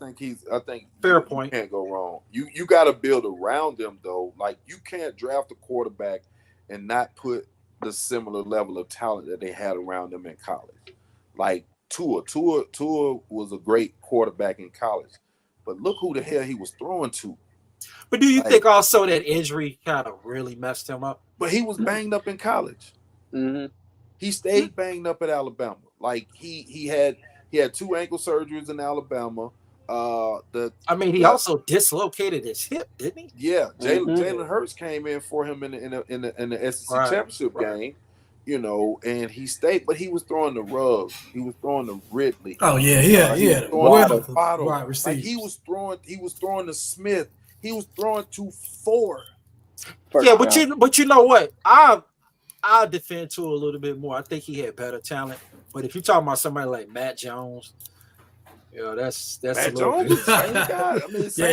I think fair point. You can't go wrong. You got to build around them though. Like you can't draft a quarterback and not put the similar level of talent that they had around them in college. Like Tua was a great quarterback in college, but look who the hell he was throwing to. But do you think also that injury kind of really messed him up? But he was banged up in college. Mm-hmm. He stayed banged up at Alabama. Like he had 2 ankle surgeries in Alabama. He also dislocated his hip, didn't he? Yeah, Jalen Hurts came in for him in the SEC championship game, and he stayed, but he was throwing the rug. He was throwing the Ridley. Oh yeah. Right, like he was throwing the Smith. He was throwing to 4. But you know what? I'll defend Tua a little bit more. I think he had better talent. But if you're talking about somebody like Matt Jones, that's Matt a little Jones, same guy.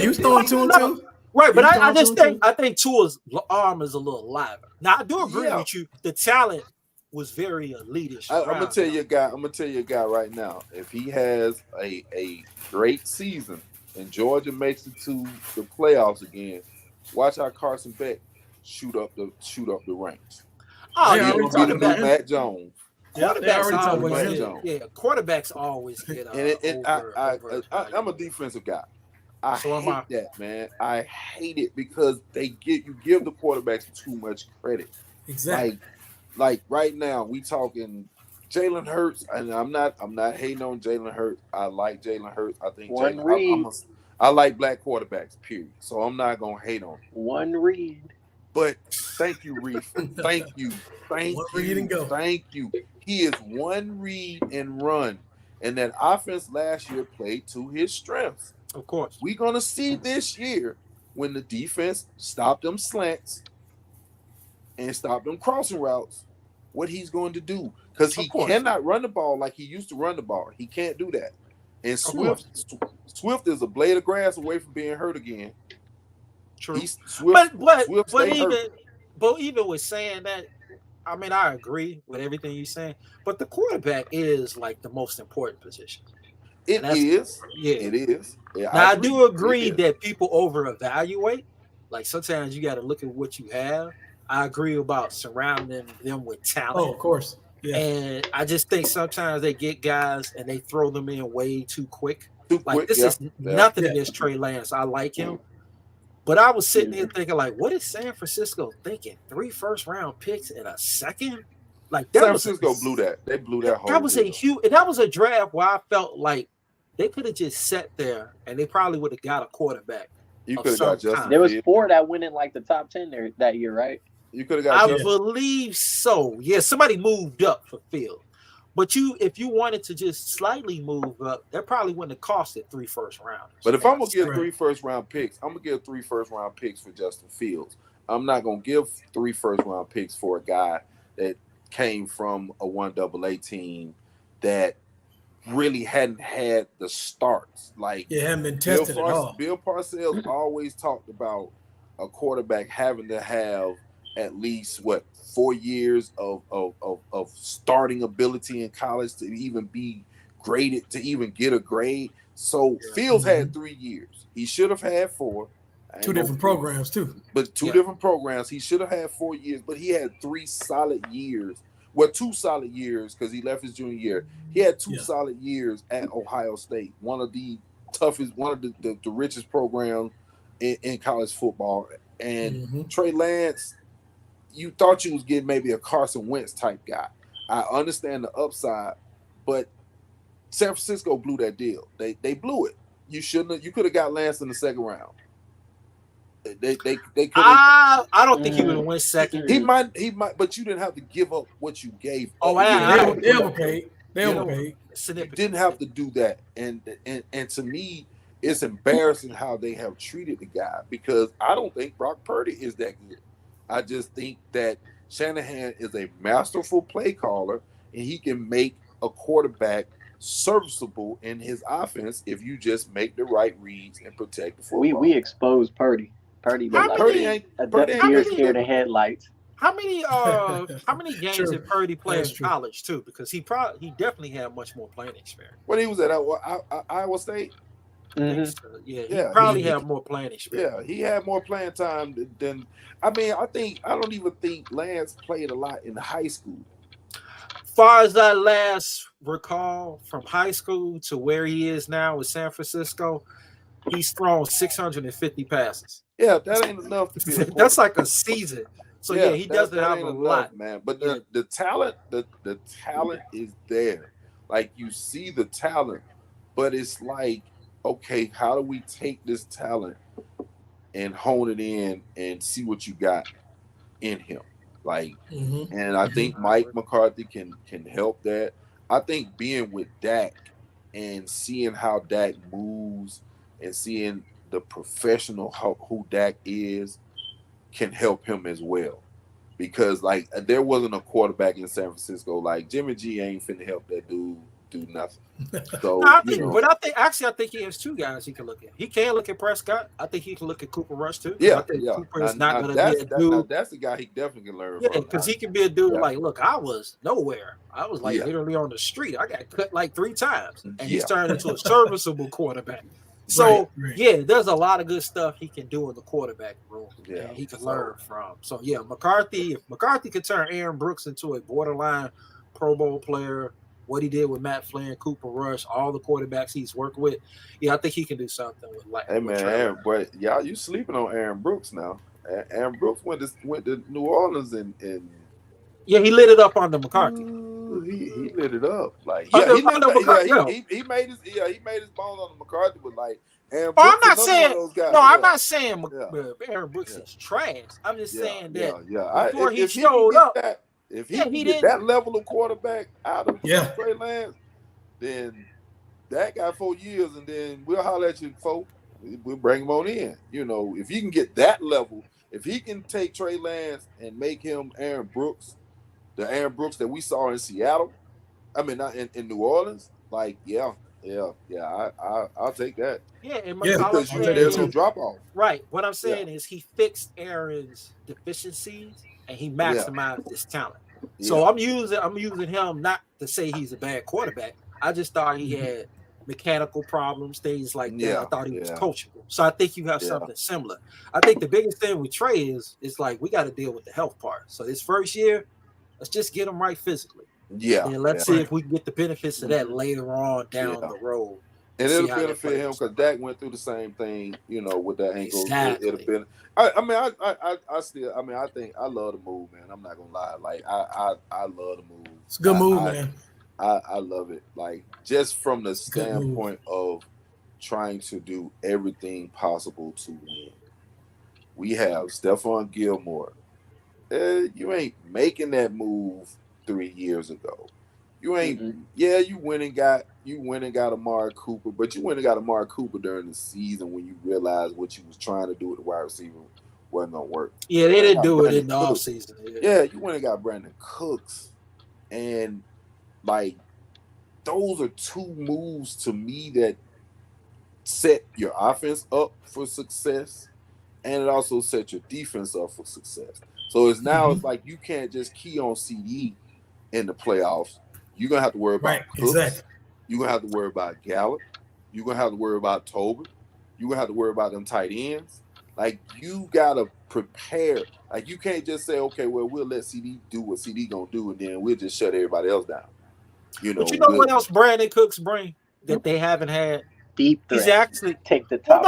He was throwing 2 and 2. Right, but I think Tua's arm is a little lighter. Now I do agree with you. The talent was very elitist. I'm gonna tell you a guy right now. If he has a great season and Georgia makes it to the playoffs again, watch how Carson Beck shoot up the ranks. Oh, he's gonna be the new Matt Jones. Quarterbacks always get I'm a defensive guy. I hate that, man. I hate it because you give the quarterbacks too much credit. Exactly. Like right now, we talking Jalen Hurts, and I'm not hating on Jalen Hurts. I like Jalen Hurts. I think I like black quarterbacks, period. So I'm not gonna hate on him. One read. But thank you, Reef. Thank you. One read and go. Thank you. He is one read and run. And that offense last year played to his strengths. Of course. We're going to see this year when the defense stopped them slants and stopped them crossing routes, what he's going to do. Because he cannot run the ball like he used to run the ball. He can't do that. And Swift is a blade of grass away from being hurt again. True. But even with saying that, I agree with everything you're saying, but the quarterback is like the most important position. It is. Yeah, now I do agree that people over-evaluate. Like sometimes you got to look at what you have. I agree about surrounding them with talent. Oh, of course. Yeah. And I just think sometimes they get guys and they throw them in way too quick. This is nothing against Trey Lance. I like him. But I was sitting here thinking, like, what is San Francisco thinking? 3 first-round picks in a second? Like San Francisco blew that. They blew that whole. That was that was a draft where I felt like they could have just sat there and they probably would have got a quarterback. You could have got Justin. There was 4 that went in like the top 10 there that year, right? You could have got. I believe so. Yeah, somebody moved up for Field. But if you wanted to just slightly move up, that probably wouldn't have costed 3 first rounders. But if I'm gonna give 3 first-round picks, I'm gonna give 3 first-round picks for Justin Fields. I'm not gonna give 3 first-round picks for a guy that came from a 1AA team that really hadn't had the starts. Like hadn't been tested at all. Bill Parcells always talked about a quarterback having to have at least 4 years of starting ability in college to even be graded, to even get a grade. So Fields had 3 years. He should have had 4. 2 different programs too. But 2 different programs. He should have had 4 years, but he had 3 solid years. Well, 2 solid years because he left his junior year. He had 2 solid years at Ohio State, one of the toughest, one of the richest programs in college football. And Trey Lance, you thought you was getting maybe a Carson Wentz type guy. I understand the upside, but San Francisco blew that deal. They blew it. You shouldn't have. You could have got Lance in the second round. They could. I don't think he would have went second. He might, but you didn't have to give up what you gave. They overpaid. You didn't have to do that, and to me, it's embarrassing how they have treated the guy because I don't think Brock Purdy is that good. I just think that Shanahan is a masterful play caller, and he can make a quarterback serviceable in his offense if you just make the right reads and protect the football. We exposed Purdy. Purdy scared of headlights. How many games did Purdy play in college too? Because he definitely had much more playing experience. When he was at Iowa State. He probably had more playing experience. Yeah, he had more playing time than. I don't even think Lance played a lot in high school. far as I last recall from high school to where he is now with San Francisco, he's thrown 650 passes. Yeah, that ain't enough to be a quarterback. That's like a season. So yeah, he doesn't have a lot, man. But the talent, the talent is there. Like you see the talent, but it's like, okay, how do we take this talent and hone it in and see what you got in him? Like, and I think Mike McCarthy can help that. I think being with Dak and seeing how Dak moves and seeing the professional who Dak is can help him as well. Because like there wasn't a quarterback in San Francisco. Like Jimmy G ain't finna help that dude do nothing. So no, I think he has two guys he can look at. He can look at Prescott. I think he can look at Cooper Rush too. Yeah, I think Cooper is not going to be a dude. That's the guy he definitely can learn from. Yeah, because he can be a dude like, look, I was nowhere. I was like literally on the street. I got cut like 3 times, and he's turned into a serviceable quarterback. So there's a lot of good stuff he can do in the quarterback room. Yeah, he can learn from. So yeah, McCarthy. If McCarthy could turn Aaron Brooks into a borderline Pro Bowl player, what he did with Matt Flynn, Cooper Rush, all the quarterbacks he's worked with, I think he can do something with like. Hey man, but y'all, you sleeping on Aaron Brooks now? Aaron Brooks went to New Orleans and he lit it up under McCarthy. He lit it up like he made his bones on the McCarthy with like Aaron Brooks. I'm not saying Aaron Brooks is trash. I'm just saying that before he showed up. If he can get that level of quarterback out of Trey Lance, then that got 4 years, and then we'll holler at you, folks. We'll bring him on in. You know, if he can get that level, if he can take Trey Lance and make him Aaron Brooks, the Aaron Brooks that we saw in Seattle, I mean, not in New Orleans, like, I'll take that. Because there's no drop off. Right. What I'm saying is he fixed Aaron's deficiencies and he maximized his talent. So I'm using him not to say he's a bad quarterback. I just thought he had mechanical problems, things like that. I thought he was coachable. So I think you have something similar. I think the biggest thing with Trey is like we got to deal with the health part. So his first year, let's just get him right physically. And let's see if we can get the benefits of that later on down the road. And it'll benefit him because Dak went through the same thing, with that ankle. Exactly. It'll benefit. I think I love the move, man. I'm not gonna lie. Like I love the move. It's a good move, man. I love it. Like just from the standpoint of trying to do everything possible to win. We have Stephon Gilmore. You ain't making that move 3 years ago. You ain't. You went and got Amari Cooper, but you went and got Amari Cooper during the season when you realized what you was trying to do with the wide receiver wasn't gonna work. Yeah, they didn't do it in the offseason. Yeah, you went and got Brandon Cooks, and like those are 2 moves to me that set your offense up for success, and it also set your defense up for success. So it's like you can't just key on CD in the playoffs. You're gonna have to worry about Cooks. Exactly. You're gonna have to worry about Gallup. You're gonna have to worry about Tobin. You're gonna have to worry about them tight ends. Like you gotta prepare. Like you can't just say, okay, well, we'll let CD do what CD gonna do, and then we'll just shut everybody else down. But you know what else Brandon Cooks bring that they haven't had? Deep threat. He's actually take the top.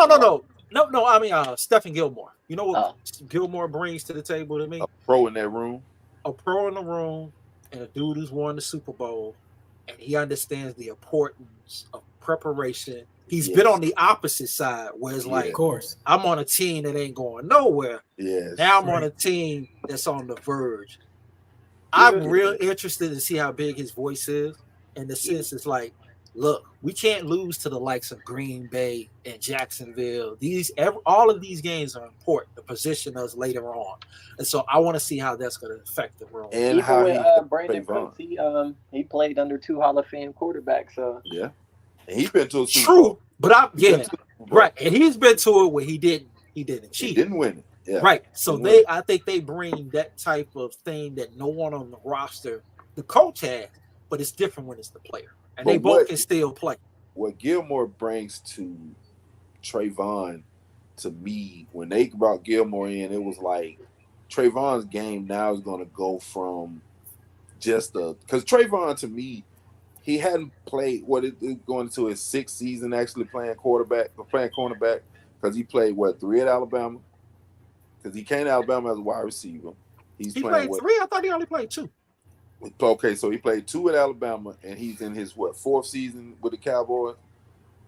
No. I mean, Stephen Gilmore. You know what Gilmore brings to the table to me? A pro in that room. A pro in the room, and a dude who's won the Super Bowl, and he understands the importance of preparation. He's been on the opposite side, where it's like, of course, I'm on a team that ain't going nowhere. Yes. Now I'm on a team that's on the verge. I'm real interested to see how big his voice is. And the sense is like, look, we can't lose to the likes of Green Bay and Jacksonville. All of these games are important to position us later on. And so I want to see how that's going to affect the role. And even with Brandon Cooks, he played under 2 Hall of Fame quarterbacks. And he's been to a Super Bowl. Bowl. But right. And he's been to it where he didn't cheat. He didn't win it. Yeah. Right. So I think they bring that type of thing that no one on the roster, the coach has, but it's different when it's the player. And they both can still play. What Gilmore brings to Trayvon, to me, when they brought Gilmore in, it was like Trayvon's game now is going to go from just because Trayvon, to me, he hadn't played going into his 6th season actually playing cornerback because he played 3 at Alabama, because he came to Alabama as a wide receiver. He played 3. I thought he only played 2. Okay, so he played 2 at Alabama, and he's in his 4th season with the Cowboys.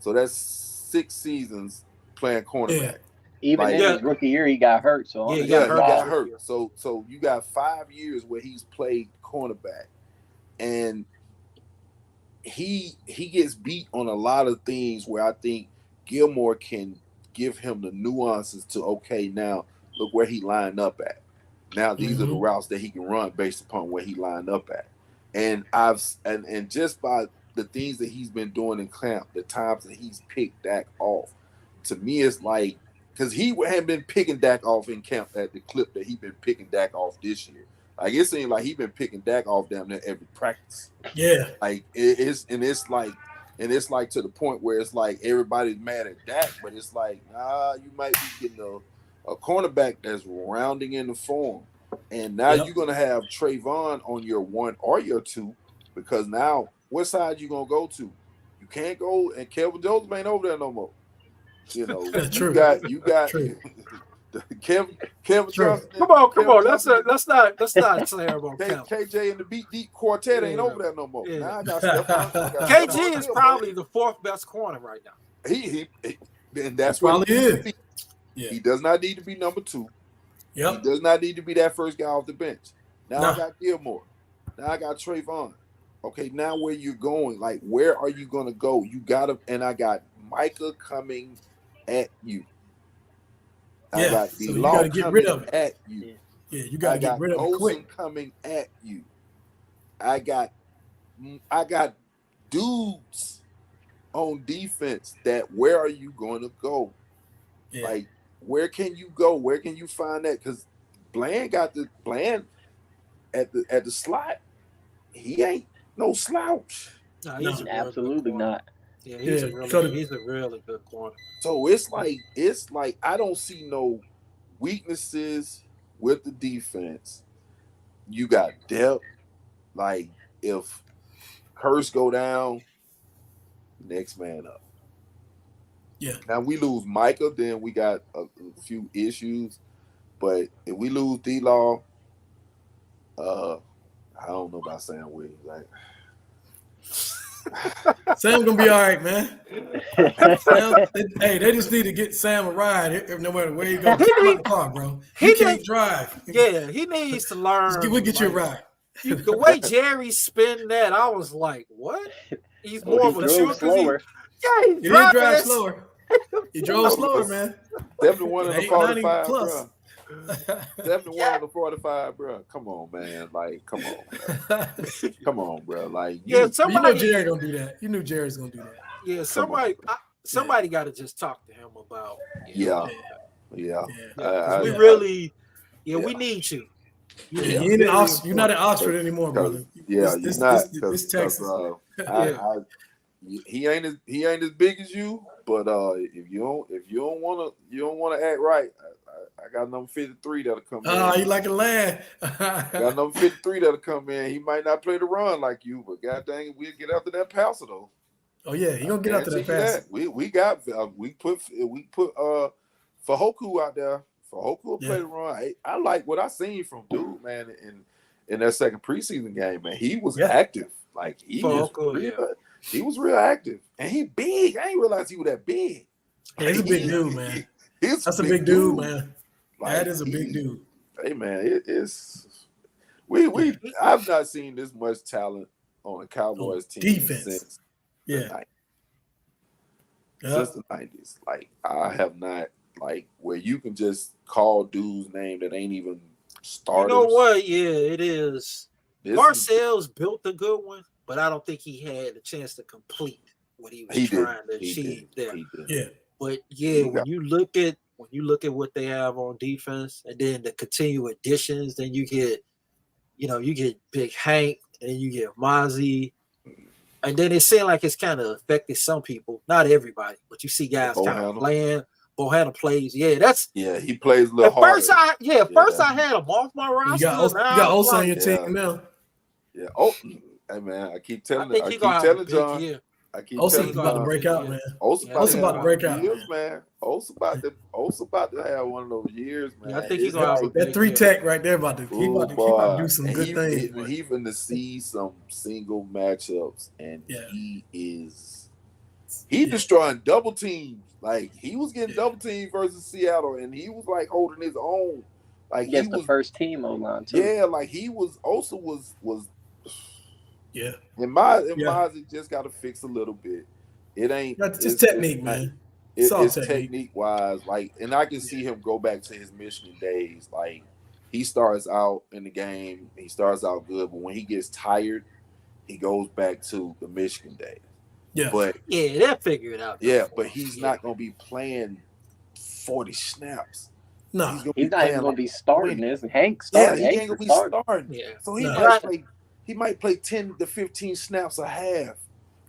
So that's 6 seasons playing cornerback. Yeah. Even in his rookie year, he got hurt. So he got hurt. So you got 5 years where he's played cornerback, and he gets beat on a lot of things where I think Gilmore can give him the nuances to, okay, now look where he lined up at. Now these are the routes that he can run based upon where he lined up at. And and just by the things that he's been doing in camp, the times that he's picked Dak off, to me it's like, because he hadn't been picking Dak off in camp at the clip that he's been picking Dak off this year. Like, it seemed like he's been picking Dak off damn near every practice. Yeah. Like it's like to the point where it's like everybody's mad at Dak, but it's like, nah, you might be getting a cornerback that's rounding in the form. And now you're gonna have Trayvon on your 1 or your 2, because now what side you gonna go to? You can't go, and Kelvin Joseph ain't over there no more. You know, you got Kevin Johnson. Come on. Let's not say about KJ and the Beat Deep Quartet ain't over there no more. Yeah. Now I got KG is probably the 4th best corner right now. He and that's what he is. Yeah. He does not need to be number 2. Yep. He does not need to be that first guy off the bench. Now I got Gilmore. Now I got Trayvon. Okay, now where you going? Like, where are you gonna go? You gotta, and I got Micah coming at you. I got so you gotta get rid of it. At you. Yeah, you gotta get rid of it quick. Coming at you. I got dudes on defense that where are you going to go? Yeah. Like, where can you go? Where can you find that? Because Bland at the slot, he ain't no slouch. No, absolutely not. Yeah, he's a really good corner. So it's like I don't see no weaknesses with the defense. You got depth. Like, if Hurst go down, next man up. Yeah. Now we lose Micah, then we got a few issues. But if we lose D-Law, I don't know about Sam Williams. Like, Sam's gonna be all right, man. They just need to get Sam a ride no matter where he goes. The car, bro. He can't drive. Yeah, he needs to learn. We'll get you a ride. The way Jerry spin that, I was like, what? He's more of a slower. Yeah, he did drive slower. He drove slower, man. Definitely one of the 45 plus. Definitely one of the 45, bro. Come on, man. Like, come on, bro. Like, you know Jerry gonna do that. You knew Jerry's gonna do that. Yeah, somebody got to just talk to him about. Yeah. We need you. You're not at Oxford anymore, brother. Yeah, you're not. This Texas. He ain't as big as you, but if you don't wanna act right, I got number 53 that'll come in. Oh, you like a land. Got number 53 that'll come in. He might not play the run like you, but god dang it, we'll get after that passer though. Oh yeah, he gonna get after that passer. We put Fahoku out there. Fahoku will play the run. I like what I seen from dude, man, in that second preseason game, man. He was active. Like, he was real active. And he big. I ain't realized he was that big. Yeah, he's a big dude, man. That's a big dude, man. Like, that is a big dude. Hey, man, I've not seen this much talent on a Cowboys team defense since the 90s. Like, I have not, like, where you can just call dudes' name that ain't even starters. You know what? Yeah, it is. Parcells built a good one, but I don't think he had a chance to complete what he was trying to achieve there. Yeah. But when you look at what they have on defense, and then the continued additions, then you get Big Hank, and you get Mozzie, and then it seemed like it's kind of affected some people, not everybody, but you see guys kind of playing. Bohanna plays, he plays a little harder. First I had him off my roster. You got Osa on your team now. Yeah. Oh, hey man, I keep telling John. I keep Osa's telling about to break out, man. Osa's about to break out, man. Osa's about to have one of those years, man. Yeah, I think he's gonna have that 3-tech right there about to do some good things. He's going to see some single matchups, and he's destroying double teams. Like he was getting double teamed versus Seattle, and he was like holding his own. Like he was the first team online too. Yeah, like he was. Osa was. Yeah. In my it just got to fix a little bit. It ain't. That's just technique, man. It's technique wise, like, and I can see him go back to his Michigan days. Like he starts out in the game, he starts out good, but when he gets tired, he goes back to the Michigan days. Yeah, but they'll figure it out. Yeah, but he's not going to be playing 40 snaps. No, he's not even going to be starting this. Hank starting. Yeah, he ain't going to be starting. Yeah. So he might play 10 to 15 snaps a half.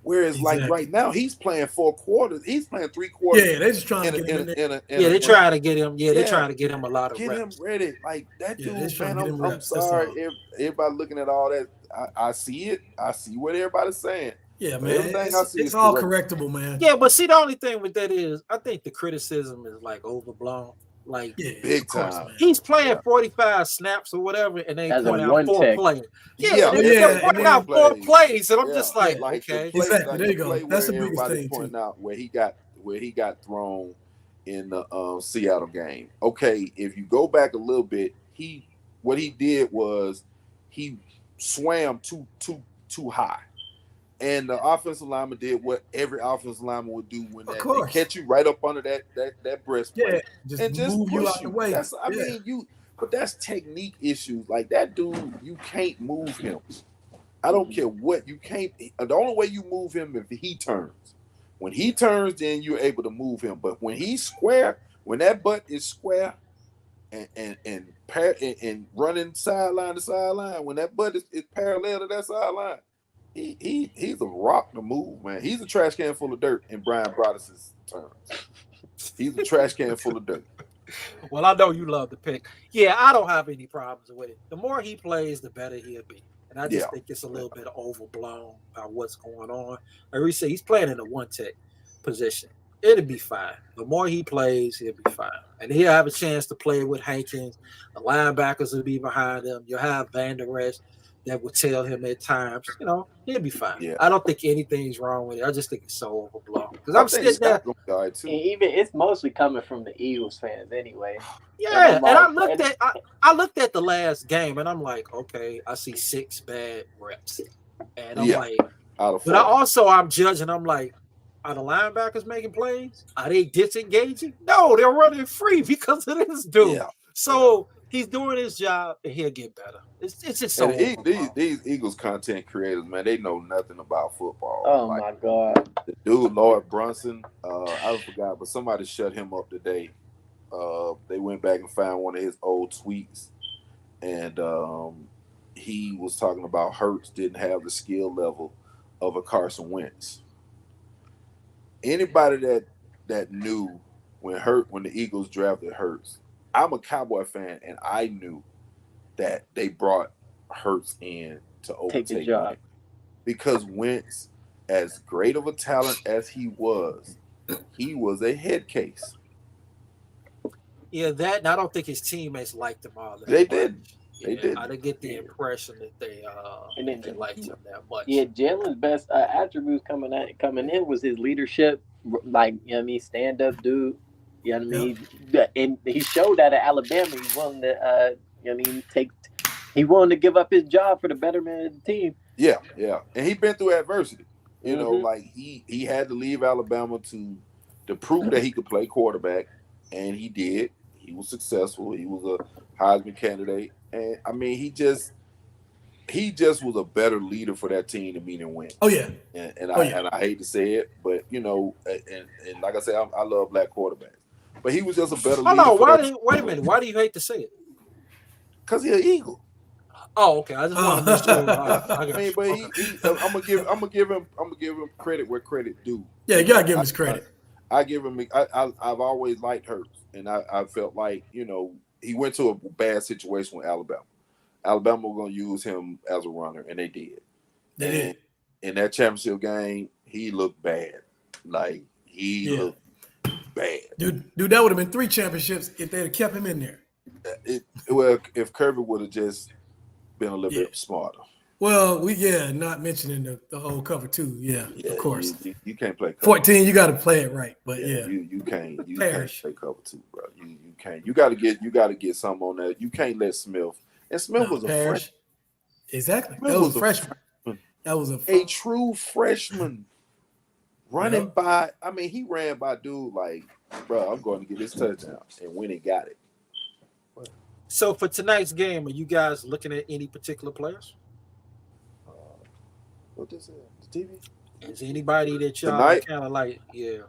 Whereas, like right now, he's playing 4 quarters. He's playing 3 quarters. Yeah, they're just trying to get him. They're trying to get him. Yeah, they're trying to get him a lot of reps. Get him ready. Like that dude, man. I'm sorry. Everybody looking at all that, I see it. I see what everybody's saying. Yeah, man. It's all correctable, man. Yeah, but see, the only thing with that is, I think the criticism is like overblown. Like big time. He's playing 45 snaps or whatever, and they point out 4 plays. They're pointing out 4 plays, and I'm just like, okay, exactly. There you go. That's the biggest thing pointing out where he got thrown in the Seattle game. Okay, if you go back a little bit, what he did was he swam too high. And the offensive lineman did what every offensive lineman would do when they catch you right up under that breastplate and just move push you out the way. But that's technique issues. Like that dude, you can't move him. I don't care what you can't. The only way you move him if he turns. When he turns, then you're able to move him. But when he's square, when that butt is square, and running sideline to sideline, when that butt is parallel to that sideline. He's a rock to move, man. He's a trash can full of dirt in Brian Broaddus's terms. He's a trash can full of dirt. Well, I know you love the pick. Yeah, I don't have any problems with it. The more he plays, the better he'll be. And I just think it's a little bit overblown about what's going on. Like we say, he's playing in a 1-tech position. It'll be fine. The more he plays, he'll be fine. And he'll have a chance to play with Hankins. The linebackers will be behind him. You'll have Van Der Esch that would tell him at times, he'll be fine. Yeah. I don't think anything's wrong with it. I just think it's so overblown. Because I'm sitting there. Even it's mostly coming from the Eagles fans anyway. Yeah, and I looked at the last game and I'm like, okay, I see 6 bad reps. And I'm like, but I'm judging, I'm like, are the linebackers making plays? Are they disengaging? No, they're running free because of this dude. Yeah. So he's doing his job and he'll get better. It's just so these Eagles content creators, man, they know nothing about football. Oh my God. The dude, Lloyd Brunson, I forgot, but somebody shut him up today. They went back and found one of his old tweets, and he was talking about Hurts didn't have the skill level of a Carson Wentz. Anybody that knew when the Eagles drafted Hurts, I'm a Cowboy fan, and I knew that they brought Hurts in to overtake him because Wentz, as great of a talent as he was a head case. Yeah, that, and I don't think his teammates liked him all that They much. did. Yeah, they did. I didn't get the impression that they liked him that much. Yeah, Jalen's best attributes coming in was his leadership, like, stand-up dude. You know what I mean? And he showed that at Alabama. He's willing to, he willing to give up his job for the betterment of the team. Yeah. And he been through adversity. You know, like he had to leave Alabama to prove that he could play quarterback, and he did. He was successful. He was a Heisman candidate, and I mean, he just was a better leader for that team than me than Wentz. Oh yeah. And I hate to say it, but and like I said, I love black quarterbacks. But he was just a better leader. Wait a minute. Why do you hate to say it? Because he's an Eagle. Oh, okay. I just want to make sure. I'm gonna give him credit where credit due. Yeah, you gotta give him his credit. I give him. I've always liked Hurts, and I felt like he went to a bad situation with Alabama. Alabama were going to use him as a runner, and they did. They did. In that championship game, he looked bad. Like, he looked bad. Dude, that would have been 3 championships if they'd have kept him in there. Well, if Kirby would have just been a little bit smarter. Well, not mentioning the whole cover 2. Yeah, of course. You can't play cover 14, you got to play it right. But you can't play cover 2, bro. You can't. You got to get something on that. You can't let Smith. And Smith was a freshman. Exactly. That was a freshman. That was a true freshman running by. I mean, he ran by dude like, bro, I'm going to get this touchdown, and when he got it. So for tonight's game, are you guys looking at any particular players? What is it? The TV? Is anybody that y'all kind of like? Yeah.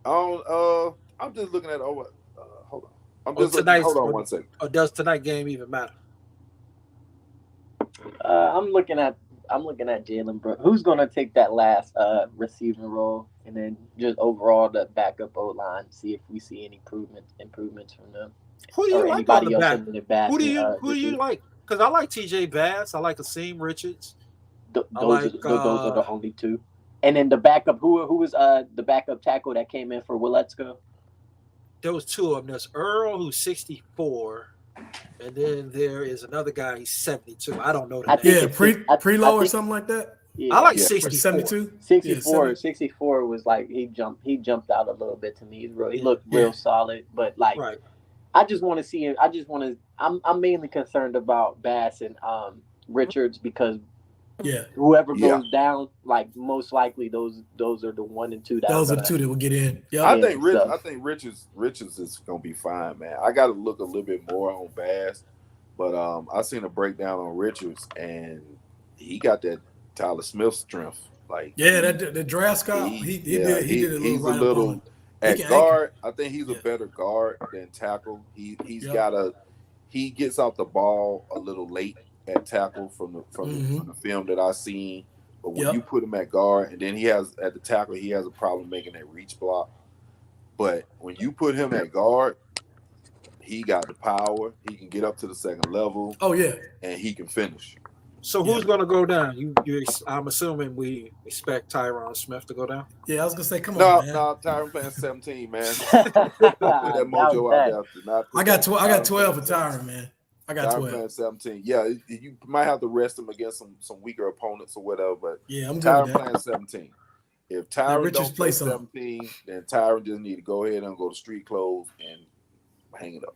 I'm just looking at hold on. Hold on 1 second. Or does tonight's game even matter? I'm looking at Jalen Brooks. Who's gonna take that last receiving role, and then just overall the backup O line, see if we see any improvements from them. Who do you like on the back? Who do you like? Because I like TJ Bass. I like Akeem Richards. Those are the only 2. And then the backup, who was the backup tackle that came in for Willetsko? There was 2 of them. There's Earl, who's 64, and then there is another guy. He's 72. I don't know that. Prelow or something like that. Yeah, I like 64. 72. 64 was like he jumped out a little bit to me. He looked real solid, but like I just want to see him. I'm mainly concerned about Bass and Richards because whoever goes down, like most likely those are the 1 and 2. Those are the 2 that will get in. Yeah, I think Richards is gonna be fine, man. I got to look a little bit more on Bass, but I seen a breakdown on Richards, and he got that Tyler Smith strength. Like the draft scout, he did a little at guard. I think he's a better guard than tackle. He gets off the ball a little late at tackle from the film that I seen. But when you put him at guard, and then at the tackle, he has a problem making that reach block. But when you put him at guard, he got the power. He can get up to the second level. Oh yeah, and he can finish. So who's going to go down? I'm assuming we expect Tyron Smith to go down. Yeah, I was going to say, come on, man. No, Tyron playing 17, man. Put that mojo out there. I got 12 for Tyron, man. I got 12. Playing 17. Yeah, you might have to rest him against some weaker opponents or whatever. But I'm good Tyron playing 17. If Tyron don't play 17, then Tyron just need to go ahead and go to street clothes and hang it up.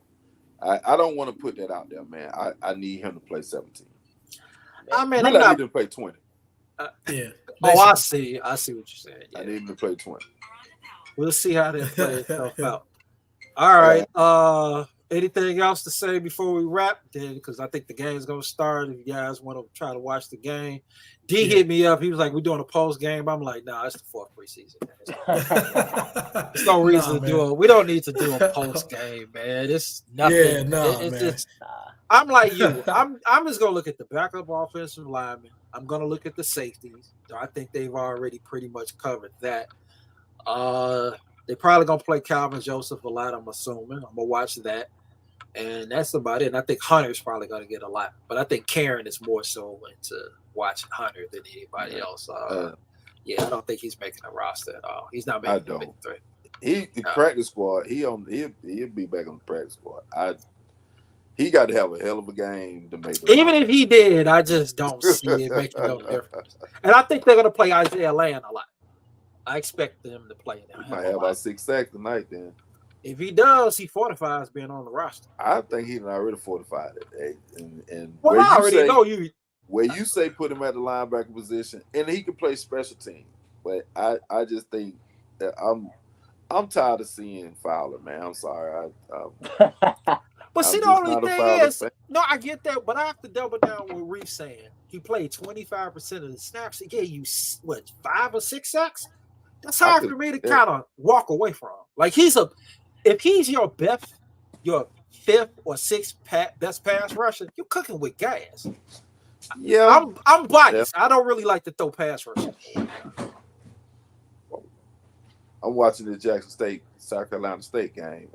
I don't want to put that out there, man. I need him to play 17. I mean, really, I need him to play 20. I see what you're saying. Yeah. I need him to play 20. We'll see how that plays itself out. All right. Anything else to say before we wrap? Then, because I think the game's gonna start. If you guys want to try to watch the game, D hit me up. He was like, "We're doing a post game." I'm like, "No, it's the 4th preseason. There's no reason to do it. We don't need to do a post game, man. It's nothing. It's just." I'm like you. I'm just gonna look at the backup offensive lineman. I'm gonna look at the safeties. I think they've already pretty much covered that. They're probably gonna play Calvin Joseph a lot. I'm assuming. I'm gonna watch that, and that's about it. And I think Hunter's probably gonna get a lot, but I think Karen is more so into watching Hunter than anybody else. I don't think he's making a roster at all. He's not making the big 3. He practice squad. He'll be back on the practice squad. He got to have a hell of a game to make it. Even if he did, I just don't see it making no difference. And I think they're going to play Isaiah Land a lot. I expect them to play him. He might have about 6 sacks tonight then. If he does, he fortifies being on the roster. I think he's already fortified it. And well, I already know you. Where you say put him at the linebacker position, and he can play special team. But I just think that I'm tired of seeing Fowler, man. I'm sorry. But see, the only thing is, I get that, but I have to double down what Reef's saying. He played 25% of the snaps. He gave you, 5 or 6 sacks? That's hard for me to kind of walk away from. Like, if he's your 5th or 6th best pass rusher, you're cooking with gas. Yeah. I'm biased. Yeah. I don't really like to throw pass rushers. I'm watching the Jackson State, South Carolina State game.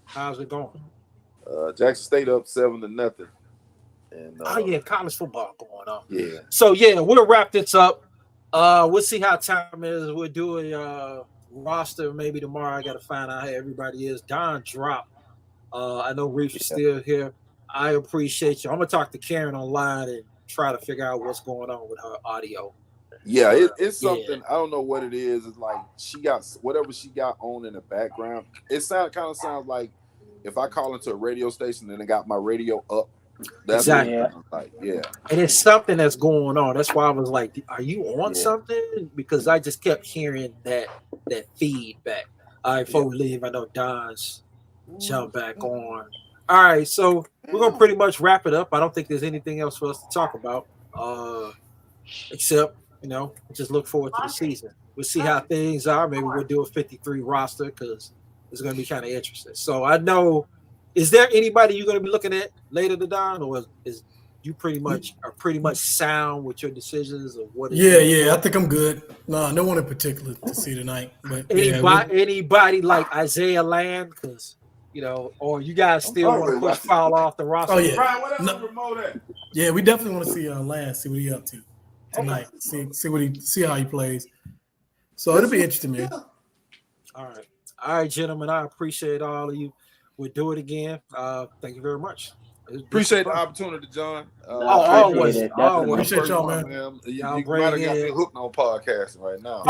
How's it going? Jackson State up 7-0. And college football going on. Yeah. So we'll wrap this up. We'll see how time is. We'll do a roster maybe tomorrow. I got to find out how everybody is. Don dropped. I know Reef's still here. I appreciate you. I'm gonna talk to Karen online and try to figure out what's going on with her audio. Yeah, it's something. I don't know what it is. It's like she got whatever she got on in the background. It kind of sounds like if I call into a radio station and I got my radio up. That's exactly. what it sounds like. Yeah. And it's something that's going on. That's why I was like, "Are you on something?" Because I just kept hearing that feedback. All right, before we leave, I know Don's jump back on. All right, so we're gonna pretty much wrap it up. I don't think there's anything else for us to talk about, except just look forward to the season. We'll see how things are. Maybe we'll do a 53 roster because it's gonna be kind of interesting. So I know. Is there anybody you're gonna be looking at later to Don, or is you pretty much sound with your decisions of what? Yeah. I think I'm good. No one in particular to see tonight. But anybody like Isaiah Land, because or you guys still want to push foul off the roster? Oh yeah. Brian, what else remote at? Yeah, we definitely want to see Land, see what he up to tonight. See how he plays. So it'll be interesting, man. All right, gentlemen. I appreciate all of you. We'll do it again. Thank you very much. Appreciate the opportunity, John. Always. Appreciate y'all, man. You might have got me hooked on podcasting right now.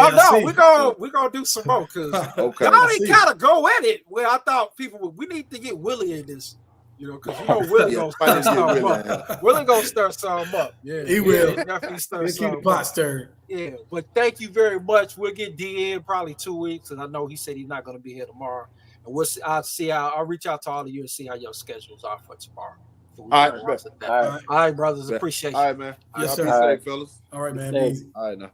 We're gonna do some more because y'all didn't kind of go at it. Where I thought we need to get Willie in this, because Willie gonna stir something up. Willie gonna stir something up. Yeah, he will definitely stir something up. Keep the pot stirred. Yeah, but thank you very much. We'll get D in probably 2 weeks, and I know he said he's not gonna be here tomorrow. And I'll reach out to all of you and see how your schedules are for tomorrow. All right, brothers. Appreciate you. All right, man. Yes, sir. All right, fellas. All right, man. All right, now.